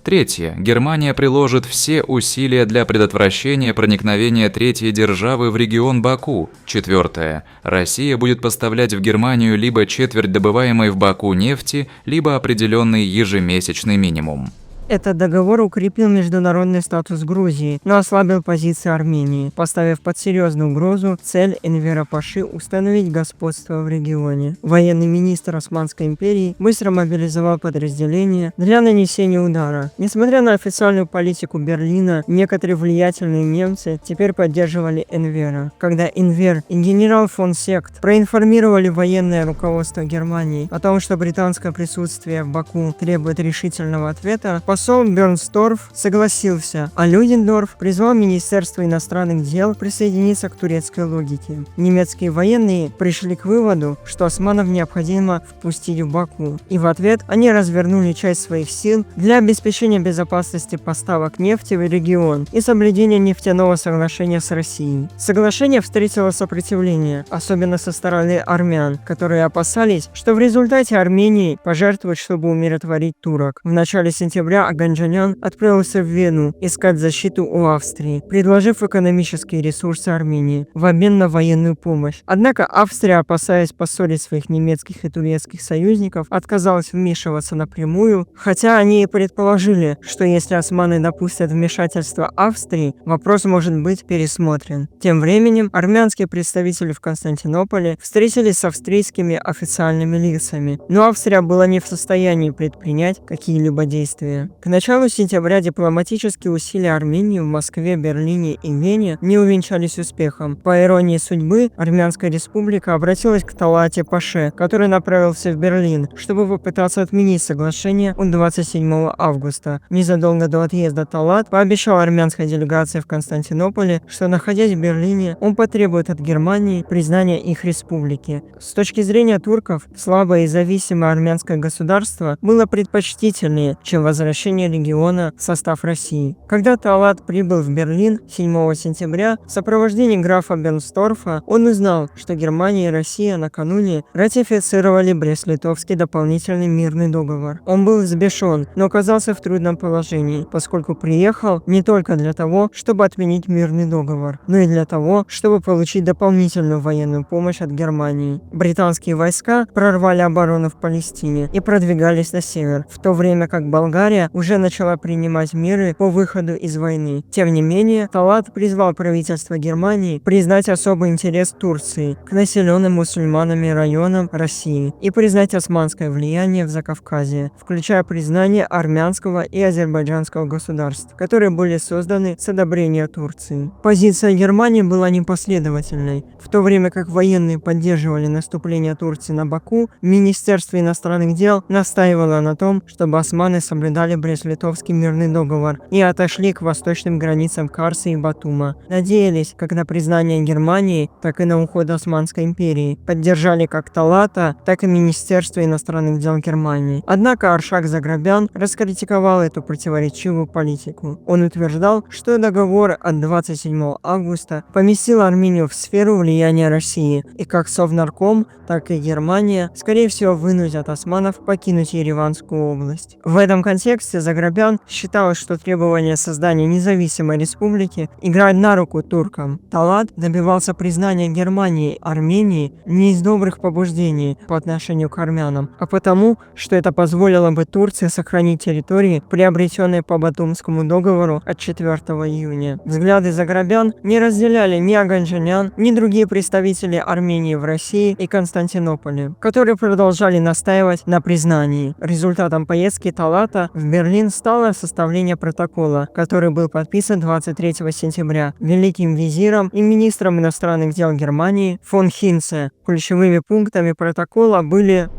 Третье. Германия приложит все усилия для предотвращения проникновения третьей державы в регион Баку. Четвертое. Россия будет поставлять в Германию либо четверть добываемой в Баку нефти, либо определенный ежемесячный минимум. Этот договор укрепил международный статус Грузии, но ослабил позиции Армении, поставив под серьезную угрозу цель Энвера Паши установить господство в регионе. Военный министр Османской империи быстро мобилизовал подразделения для нанесения удара. Несмотря на официальную политику Берлина, некоторые влиятельные немцы теперь поддерживали Энвера. Когда Энвер и генерал фон Сект проинформировали военное руководство Германии о том, что британское присутствие в Баку требует решительного ответа, посол Бернсдорф согласился, а Людендорф призвал Министерство иностранных дел присоединиться к турецкой логике. Немецкие военные пришли к выводу, что османов необходимо впустить в Баку, и в ответ они развернули часть своих сил для обеспечения безопасности поставок нефти в регион и соблюдения нефтяного соглашения с Россией. Соглашение встретило сопротивление, особенно со стороны армян, которые опасались, что в результате Армении пожертвуют, чтобы умиротворить турок. В начале сентября Аганджанян отправился в Вену искать защиту у Австрии, предложив экономические ресурсы Армении в обмен на военную помощь. Однако Австрия, опасаясь поссорить своих немецких и турецких союзников, отказалась вмешиваться напрямую, хотя они и предположили, что если османы допустят вмешательство Австрии, вопрос может быть пересмотрен. Тем временем армянские представители в Константинополе встретились с австрийскими официальными лицами, но Австрия была не в состоянии предпринять какие-либо действия. К началу сентября дипломатические усилия Армении в Москве, Берлине и Вене не увенчались успехом. По иронии судьбы, Армянская республика обратилась к Талате Паше, который направился в Берлин, чтобы попытаться отменить соглашение от 27 августа. Незадолго до отъезда Талат пообещал армянской делегации в Константинополе, что, находясь в Берлине, он потребует от Германии признания их республики. С точки зрения турков, слабое и зависимое армянское государство было предпочтительнее, чем возвращение региона в состав России. Когда Талат прибыл в Берлин 7 сентября в сопровождении графа Бернсторфа, он узнал, что Германия и Россия накануне ратифицировали Брест-Литовский дополнительный мирный договор. Он был взбешен, но оказался в трудном положении, поскольку приехал не только для того, чтобы отменить мирный договор, но и для того, чтобы получить дополнительную военную помощь от Германии. Британские войска прорвали оборону в Палестине и продвигались на север, в то время как Болгария уже начала принимать меры по выходу из войны. Тем не менее, Талат призвал правительство Германии признать особый интерес Турции к населенным мусульманами районам России и признать османское влияние в Закавказье, включая признание армянского и азербайджанского государств, которые были созданы с одобрения Турции. Позиция Германии была непоследовательной. В то время как военные поддерживали наступление Турции на Баку, Министерство иностранных дел настаивало на том, чтобы османы соблюдали Брест-Литовский мирный договор и отошли к восточным границам Карсы и Батума. Надеялись как на признание Германии, так и на уход Османской империи. Поддержали как Талата, так и Министерство иностранных дел Германии. Однако Аршак Заграбян раскритиковал эту противоречивую политику. Он утверждал, что договор от 27 августа поместил Армению в сферу влияния России, и как Совнарком, так и Германия, скорее всего, вынудят османов покинуть Ереванскую область. В этом контексте Заграбян считал, что требование создания независимой республики играет на руку туркам. Талат добивался признания Германии Армении не из добрых побуждений по отношению к армянам, а потому, что это позволило бы Турции сохранить территории, приобретенные по Батумскому договору от 4 июня. Взгляды Заграбян не разделяли ни Аганджанян, ни другие представители Армении в России и Константинополе, которые продолжали настаивать на признании. Результатом поездки Талата в Берлин стало составление протокола, который был подписан 23 сентября великим визиром и министром иностранных дел Германии фон Хинце. Ключевыми пунктами протокола были: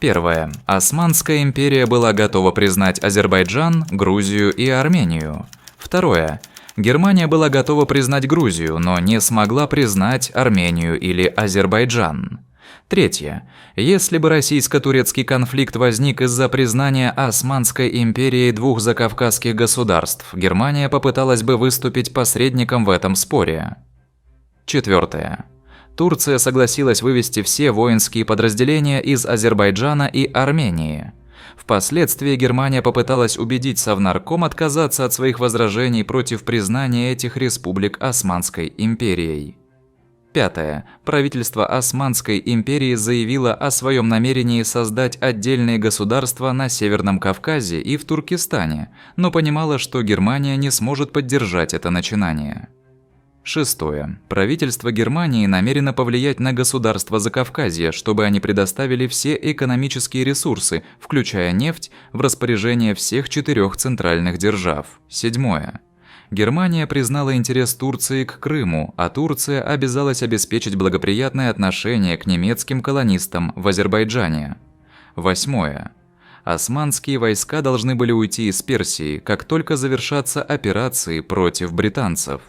Первое. Османская империя была готова признать Азербайджан, Грузию и Армению. Второе. Германия была готова признать Грузию, но не смогла признать Армению или Азербайджан. Третье. Если бы российско-турецкий конфликт возник из-за признания Османской империей двух закавказских государств, Германия попыталась бы выступить посредником в этом споре. Четвертое. Турция согласилась вывести все воинские подразделения из Азербайджана и Армении. Впоследствии Германия попыталась убедить Совнарком отказаться от своих возражений против признания этих республик Османской империей. Пятое. Правительство Османской империи заявило о своем намерении создать отдельные государства на Северном Кавказе и в Туркестане, но понимало, что Германия не сможет поддержать это начинание. Шестое. Правительство Германии намерено повлиять на государства Закавказья, чтобы они предоставили все экономические ресурсы, включая нефть, в распоряжение всех 4 центральных держав. Седьмое. Германия признала интерес Турции к Крыму, а Турция обязалась обеспечить благоприятное отношение к немецким колонистам в Азербайджане. Восьмое. Османские войска должны были уйти из Персии, как только завершатся операции против британцев.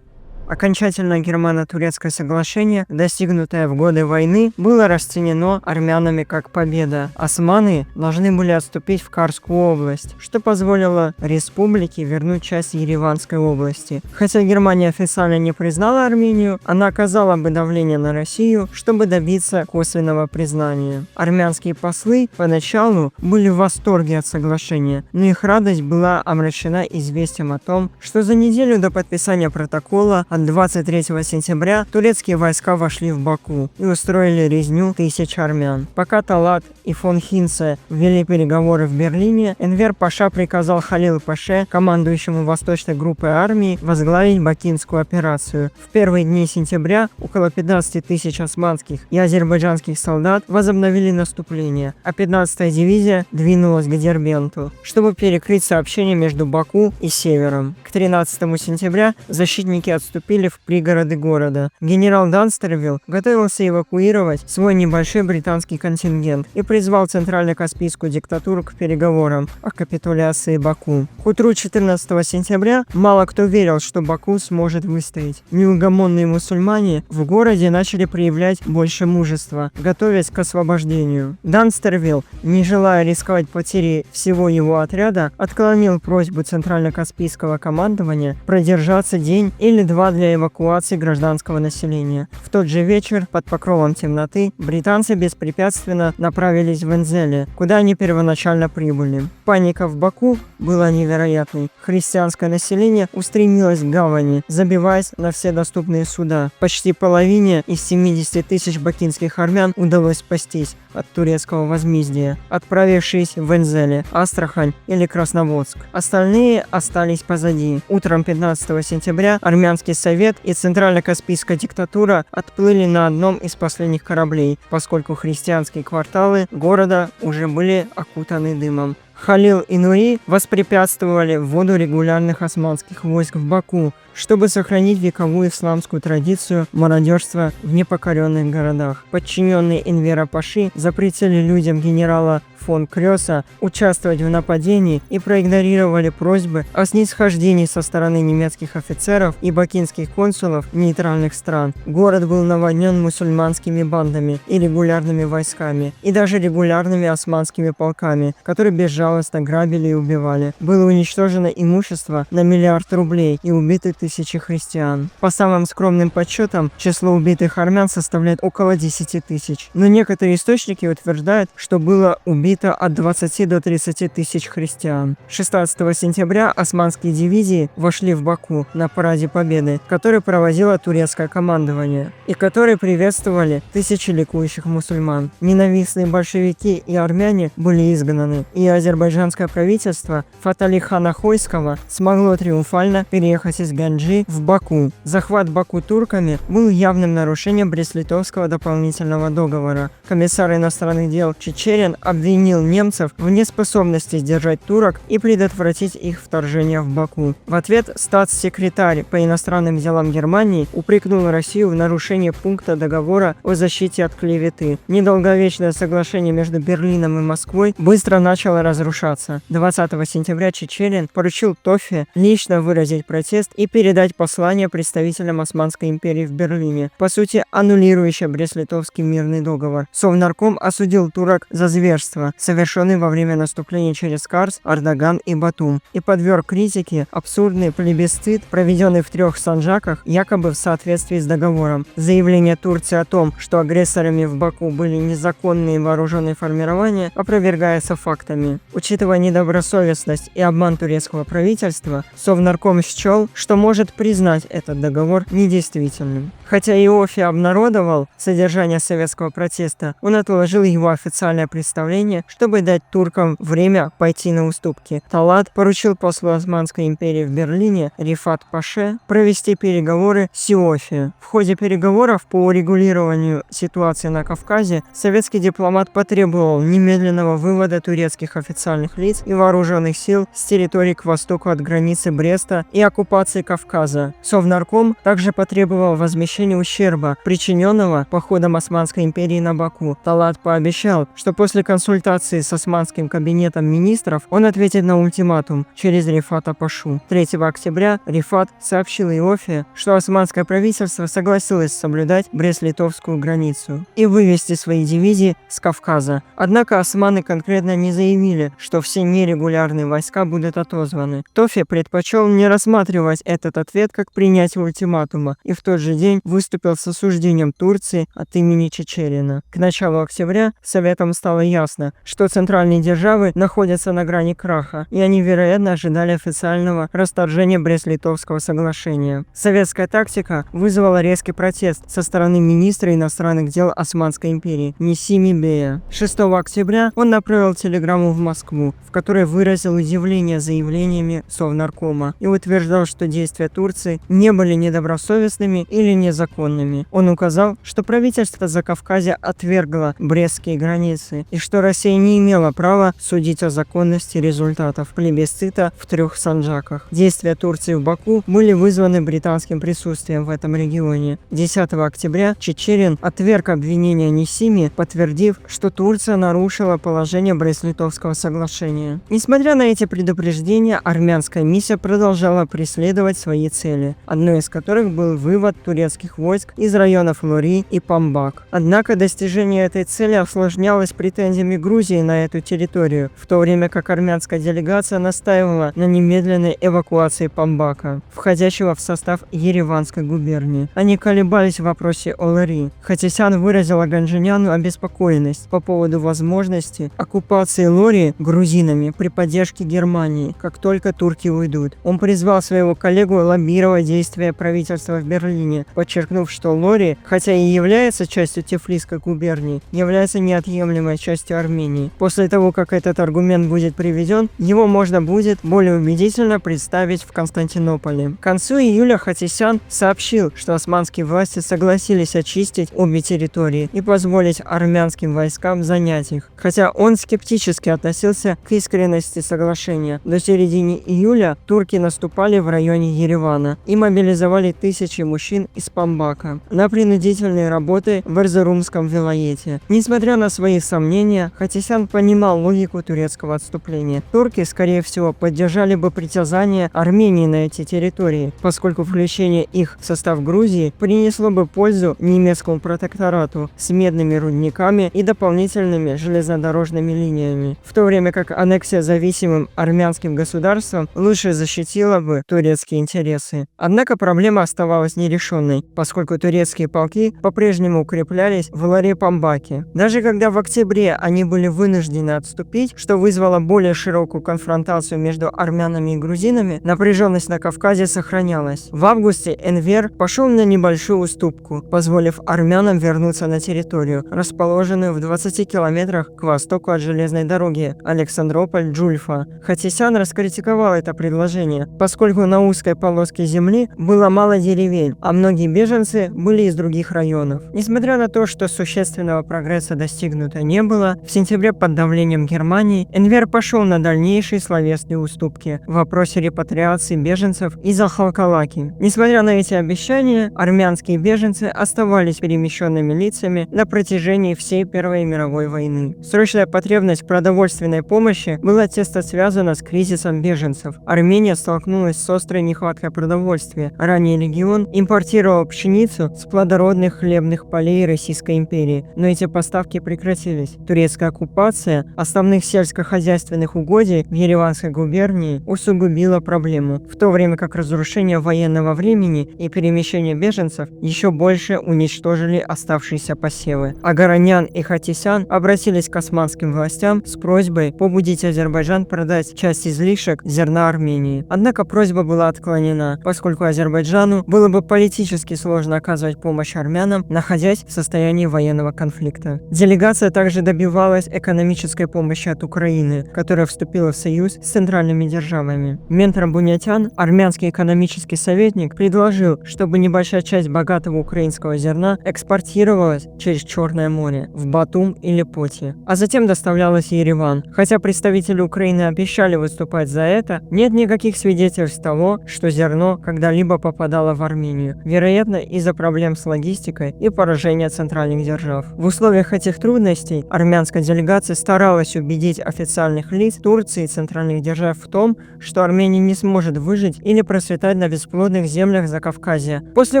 Окончательное германо-турецкое соглашение, достигнутое в годы войны, было расценено армянами как победа. Османы должны были отступить в Карскую область, что позволило республике вернуть часть Ереванской области. Хотя Германия официально не признала Армению, она оказала бы давление на Россию, чтобы добиться косвенного признания. Армянские послы поначалу были в восторге от соглашения, но их радость была омрачена известием о том, что за неделю до подписания протокола А 23 сентября турецкие войска вошли в Баку и устроили резню тысяч армян. Пока Талат и фон Хинце ввели переговоры в Берлине, Энвер Паша приказал Халил Паше, командующему восточной группой армии, возглавить бакинскую операцию. В первые дни сентября около 15 тысяч османских и азербайджанских солдат возобновили наступление, а 15-я дивизия двинулась к Дербенту, чтобы перекрыть сообщение между Баку и севером. К 13 сентября защитники отступили в пригороды города. Генерал Данстервилл готовился эвакуировать свой небольшой британский контингент и призвал Центрально-Каспийскую диктатуру к переговорам о капитуляции Баку. К утру 14 сентября мало кто верил, что Баку сможет выстоять. Неугомонные мусульмане в городе начали проявлять больше мужества, готовясь к освобождению. Данстервилл, не желая рисковать потерей всего его отряда, отклонил просьбу Центрально-Каспийского командования продержаться день или два для эвакуации гражданского населения. В тот же вечер, под покровом темноты, британцы беспрепятственно направились в Энзеле, куда они первоначально прибыли. Паника в Баку была невероятной. Христианское население устремилось к гавани, забиваясь на все доступные суда. Почти половине из 70 тысяч бакинских армян удалось спастись от турецкого возмездия, отправившись в Энзеле, Астрахань или Красноводск. Остальные остались позади. Утром 15 сентября Армянский совет и Центрально-Каспийская диктатура отплыли на одном из последних кораблей, поскольку христианские кварталы города уже были окутаны дымом. Халил и Нури воспрепятствовали вводу регулярных османских войск в Баку, чтобы сохранить вековую исламскую традицию мародерства в непокоренных городах. Подчиненные Энвера Паши запретили людям генерала фон Крёса участвовать в нападении и проигнорировали просьбы о снисхождении со стороны немецких офицеров и бакинских консулов нейтральных стран. Город был наводнен мусульманскими бандами и регулярными войсками, и даже регулярными османскими полками, которые безжалостно грабили и убивали. Было уничтожено имущество на 1 миллиард рублей и убиты тысячи христиан. По самым скромным подсчетам, число убитых армян составляет около 10 тысяч. Но некоторые источники утверждают, что было убито от 20 до 30 тысяч христиан. 16 сентября османские дивизии вошли в Баку на параде Победы, который проводило турецкое командование, и который приветствовали тысячи ликующих мусульман. Ненавистные большевики и армяне были изгнаны, и азербайджанское правительство Фатали хана Хойского смогло триумфально переехать из Ганджи в Баку. Захват Баку турками был явным нарушением Брест-Литовского дополнительного договора. Комиссар иностранных дел Чечерин обвинил немцев в неспособности сдержать турок и предотвратить их вторжение в Баку. В ответ статс-секретарь по иностранным делам Германии упрекнул Россию в нарушении пункта договора о защите от клеветы. Недолговечное соглашение между Берлином и Москвой быстро начало разрушаться. 20 сентября Чечерин поручил Тоффе лично выразить протест и передать послание представителям Османской империи в Берлине, по сути аннулирующее Брест-Литовский мирный договор. Совнарком осудил турок за зверство, совершенные во время наступления через Карс, Ардаган и Батум, и подверг критике абсурдный плебисцит, проведенный в 3 санджаках, якобы в соответствии с договором. Заявление Турции о том, что агрессорами в Баку были незаконные вооруженные формирования, опровергается фактами. Учитывая недобросовестность и обман турецкого правительства, Совнарком счел, что может признать этот договор недействительным. Хотя Иоффе обнародовал содержание советского протеста, он отложил его официальное представление, чтобы дать туркам время пойти на уступки. Талат поручил послу Османской империи в Берлине Рифат Паше провести переговоры с Иоффе. В ходе переговоров по урегулированию ситуации на Кавказе советский дипломат потребовал немедленного вывода турецких официальных лиц и вооруженных сил с территорий к востоку от границы Бреста и оккупации Кавказа. Совнарком также потребовал возмещения ущерба, причиненного походом Османской империи на Баку. Талат пообещал, что после консультации с Османским кабинетом министров он ответит на ультиматум через Рифата Пашу. 3 октября Рифат сообщил Иоффе, что османское правительство согласилось соблюдать Брест-Литовскую границу и вывести свои дивизии с Кавказа. Однако османы конкретно не заявили, что все нерегулярные войска будут отозваны. Тофи предпочел не рассматривать этот ответ как принятие ультиматума и в тот же день выступил с осуждением Турции от имени Чичерина. К началу октября Советам стало ясно, что центральные державы находятся на грани краха, и они, вероятно, ожидали официального расторжения Брест-Литовского соглашения. Советская тактика вызвала резкий протест со стороны министра иностранных дел Османской империи Несими Бея. 6 октября он направил телеграмму в Москву, в которой выразил удивление заявлениями Совнаркома и утверждал, что действия Турции не были недобросовестными или незаконными. Он указал, что правительство Закавказья отвергло брестские границы и что Россия не имела права судить о законности результатов плебисцита в 3 санджаках. Действия Турции в Баку были вызваны британским присутствием в этом регионе. 10 октября Чичерин отверг обвинения Несими, подтвердив, что Турция нарушила положение Брест-Литовского соглашения. Несмотря на эти предупреждения, армянская миссия продолжала преследовать свои цели, одной из которых был вывод турецких войск из районов Лори и Памбак. Однако достижение этой цели осложнялось претензиями Грузии на эту территорию, в то время как армянская делегация настаивала на немедленной эвакуации Памбака, входящего в состав Ереванской губернии. Они колебались в вопросе о Лори. Хатисян выразил Аганджаняну обеспокоенность по поводу возможности оккупации Лори грузинами при поддержке Германии, как только турки уйдут. Он призвал своего коллегу лоббировать действия правительства в Берлине, подчеркнув, что Лори, хотя и является частью Тифлисской губернии, является неотъемлемой частью Армении. После того, как этот аргумент будет приведен, его можно будет более убедительно представить в Константинополе. К концу июля Хатисян сообщил, что османские власти согласились очистить обе территории и позволить армянским войскам занять их, хотя он скептически относился к искренности соглашения. До середины июля турки наступали в районе Еревана и мобилизовали тысячи мужчин из Памбака на принудительные работы в Эрзерумском вилаете. Несмотря на свои сомнения, Хатисян понимал логику турецкого отступления. Турки, скорее всего, поддержали бы притязание Армении на эти территории, поскольку включение их в состав Грузии принесло бы пользу немецкому протекторату с медными рудниками и дополнительными железнодорожными линиями, в то время как аннексия зависимым армянским государством лучше защитила бы турецкие интересы. Однако проблема оставалась нерешенной, поскольку турецкие полки по-прежнему укреплялись в Ларе-Памбаке. Даже когда в октябре они были вынуждены отступить, что вызвало более широкую конфронтацию между армянами и грузинами, напряженность на Кавказе сохранялась. В августе Энвер пошел на небольшую уступку, позволив армянам вернуться на территорию, расположенную в 20 километрах к востоку от железной дороги Александрополь-Джульфа. Хатисян раскритиковал это предложение, поскольку на узкой полоске земли было мало деревень, а многие беженцы были из других районов. Несмотря на то, что существенного прогресса достигнуто не было, в сентябре под давлением Германии Энвер пошел на дальнейшие словесные уступки в вопросе репатриации беженцев из Алхалкалаки. Несмотря на эти обещания, армянские беженцы оставались перемещенными лицами на протяжении всей Первой мировой войны. Срочная потребность в продовольственной помощи была тесно связана с кризисом беженцев. Армения столкнулась с острой нехваткой продовольствия. Ранее регион импортировал пшеницу с плодородных хлебных полей Российской империи, но эти поставки прекратились. Турецкая оккупация основных сельскохозяйственных угодий в Ереванской губернии усугубила проблему, в то время как разрушение военного времени и перемещение беженцев еще больше уничтожили оставшиеся посевы. Агаранян и Хатисян обратились к османским властям с просьбой побудить Азербайджан продать часть излишек зерна Армении. Однако просьба была отклонена, поскольку Азербайджану было бы политически сложно оказывать помощь армянам, находясь в состоянии военного конфликта. Делегация также добивалась экономической помощи от Украины, которая вступила в союз с центральными державами. Ментрам Бунятян, армянский экономический советник, предложил, чтобы небольшая часть богатого украинского зерна экспортировалась через Черное море в Батум или Поти, а затем доставлялась в Ереван. Хотя представители Украины обещали выступать за это, нет никаких свидетельств того, что зерно когда-либо попадало в Армению, вероятно, из-за проблем с логистикой и поражения центральных держав. В условиях этих трудностей армянская делегация старалась убедить официальных лиц Турции и центральных держав в том, что Армения не сможет выжить или процветать на бесплодных землях Закавказья. После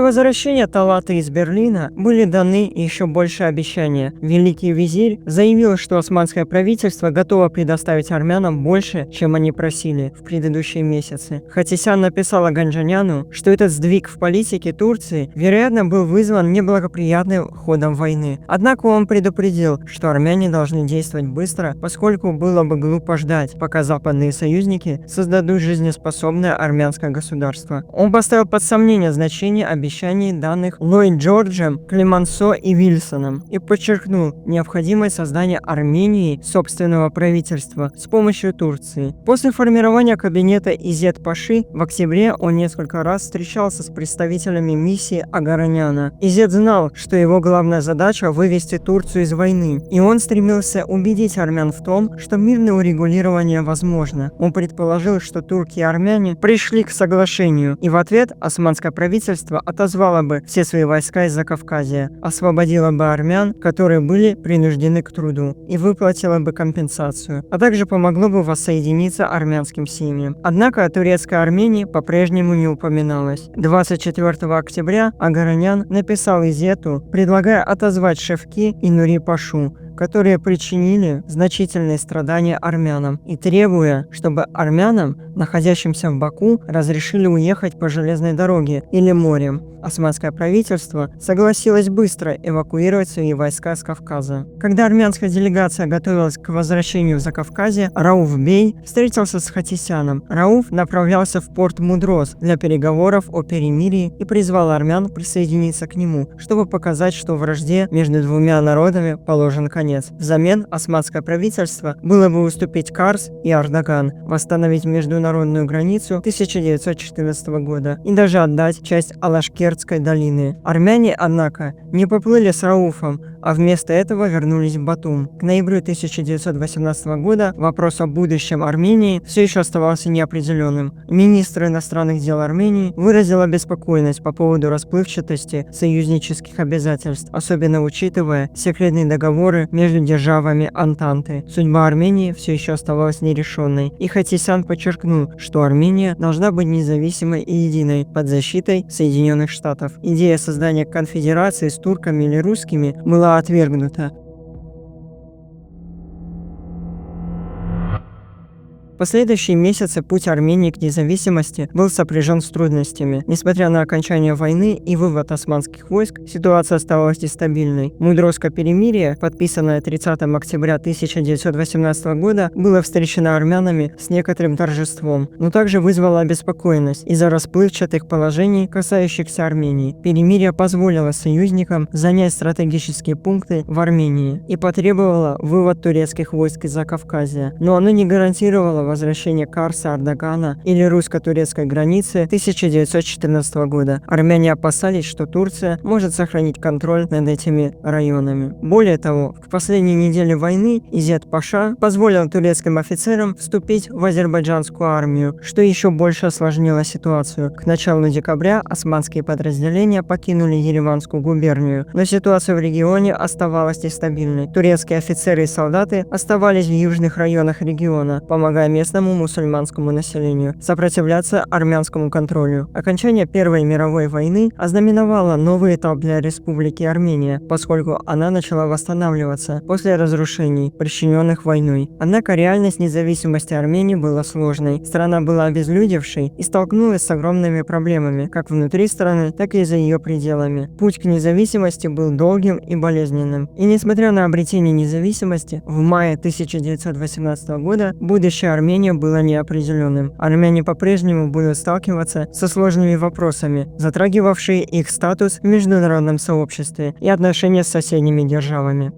возвращения Талата из Берлина были даны еще больше обещания. Великий визирь заявил, что османское правительство готово готова предоставить армянам больше, чем они просили в предыдущие месяцы. Хатисян написал Ганджаняну, что этот сдвиг в политике Турции, вероятно, был вызван неблагоприятным ходом войны. Однако он предупредил, что армяне должны действовать быстро, поскольку было бы глупо ждать, пока западные союзники создадут жизнеспособное армянское государство. Он поставил под сомнение значение обещаний, данных Ллойд Джорджем, Клемансо и Вильсоном, и подчеркнул необходимость создания Армении собственного правительства с помощью Турции. После формирования кабинета Изет-Паши в октябре он несколько раз встречался с представителями миссии Агараняна. Изет знал, что его главная задача – вывести Турцию из войны, и он стремился убедить армян в том, что мирное урегулирование возможно. Он предположил, что турки и армяне пришли к соглашению, и в ответ османское правительство отозвало бы все свои войска из Закавказья, освободило бы армян, которые были принуждены к труду, и выплатило бы компенсацию, а также помогло бы воссоединиться армянским семьям. Однако о турецкой Армении по-прежнему не упоминалось. 24 октября Агаранян написал Изету, предлагая отозвать Шевки и Нури-Пашу, которые причинили значительные страдания армянам, и требуя, чтобы армянам, находящимся в Баку, разрешили уехать по железной дороге или морем. Османское правительство согласилось быстро эвакуировать свои войска с Кавказа. Когда армянская делегация готовилась к возвращению в Закавказье, Рауф Бей встретился с Хатисяном. Рауф направлялся в порт Мудрос для переговоров о перемирии и призвал армян присоединиться к нему, чтобы показать, что вражде между двумя народами положен конец. Взамен османское правительство было бы уступить Карс и Ардаган, восстановить международную границу 1914 года и даже отдать часть Алашкерской долины. Армяне, однако, не поплыли с Рауфом, а вместо этого вернулись в Батум. К ноябрю 1918 года вопрос о будущем Армении все еще оставался неопределенным. Министр иностранных дел Армении выразил обеспокоенность по поводу расплывчатости союзнических обязательств, особенно учитывая секретные договоры между державами Антанты. Судьба Армении все еще оставалась нерешенной, и Хатисян подчеркнул, что Армения должна быть независимой и единой под защитой Соединенных Штатов. Идея создания конфедерации с турками или русскими была отвергнута. В последующие месяцы путь Армении к независимости был сопряжен с трудностями. Несмотря на окончание войны и вывод османских войск, ситуация оставалась нестабильной. Мудросское перемирие, подписанное 30 октября 1918 года, было встречено армянами с некоторым торжеством, но также вызвало обеспокоенность из-за расплывчатых положений, касающихся Армении. Перемирие позволило союзникам занять стратегические пункты в Армении и потребовало вывод турецких войск из Закавказья, но оно не гарантировало возвращение Карса, Ардагана или русско-турецкой границы 1914 года. Армяне опасались, что Турция может сохранить контроль над этими районами. Более того, в последние недели войны Изет-Паша позволил турецким офицерам вступить в азербайджанскую армию, что еще больше осложнило ситуацию. К началу декабря османские подразделения покинули Ереванскую губернию, но ситуация в регионе оставалась нестабильной. Турецкие офицеры и солдаты оставались в южных районах региона, помогая местному мусульманскому населению сопротивляться армянскому контролю. Окончание Первой мировой войны ознаменовало новый этап для Республики Армения, поскольку она начала восстанавливаться после разрушений, причиненных войной. Однако реальность независимости Армении была сложной. Страна была обезлюдевшей и столкнулась с огромными проблемами, как внутри страны, так и за ее пределами. Путь к независимости был долгим и болезненным. И несмотря на обретение независимости, в мае 1918 года будущее Армения было неопределенным. Армяне по-прежнему будут сталкиваться со сложными вопросами, затрагивавшие их статус в международном сообществе и отношения с соседними державами.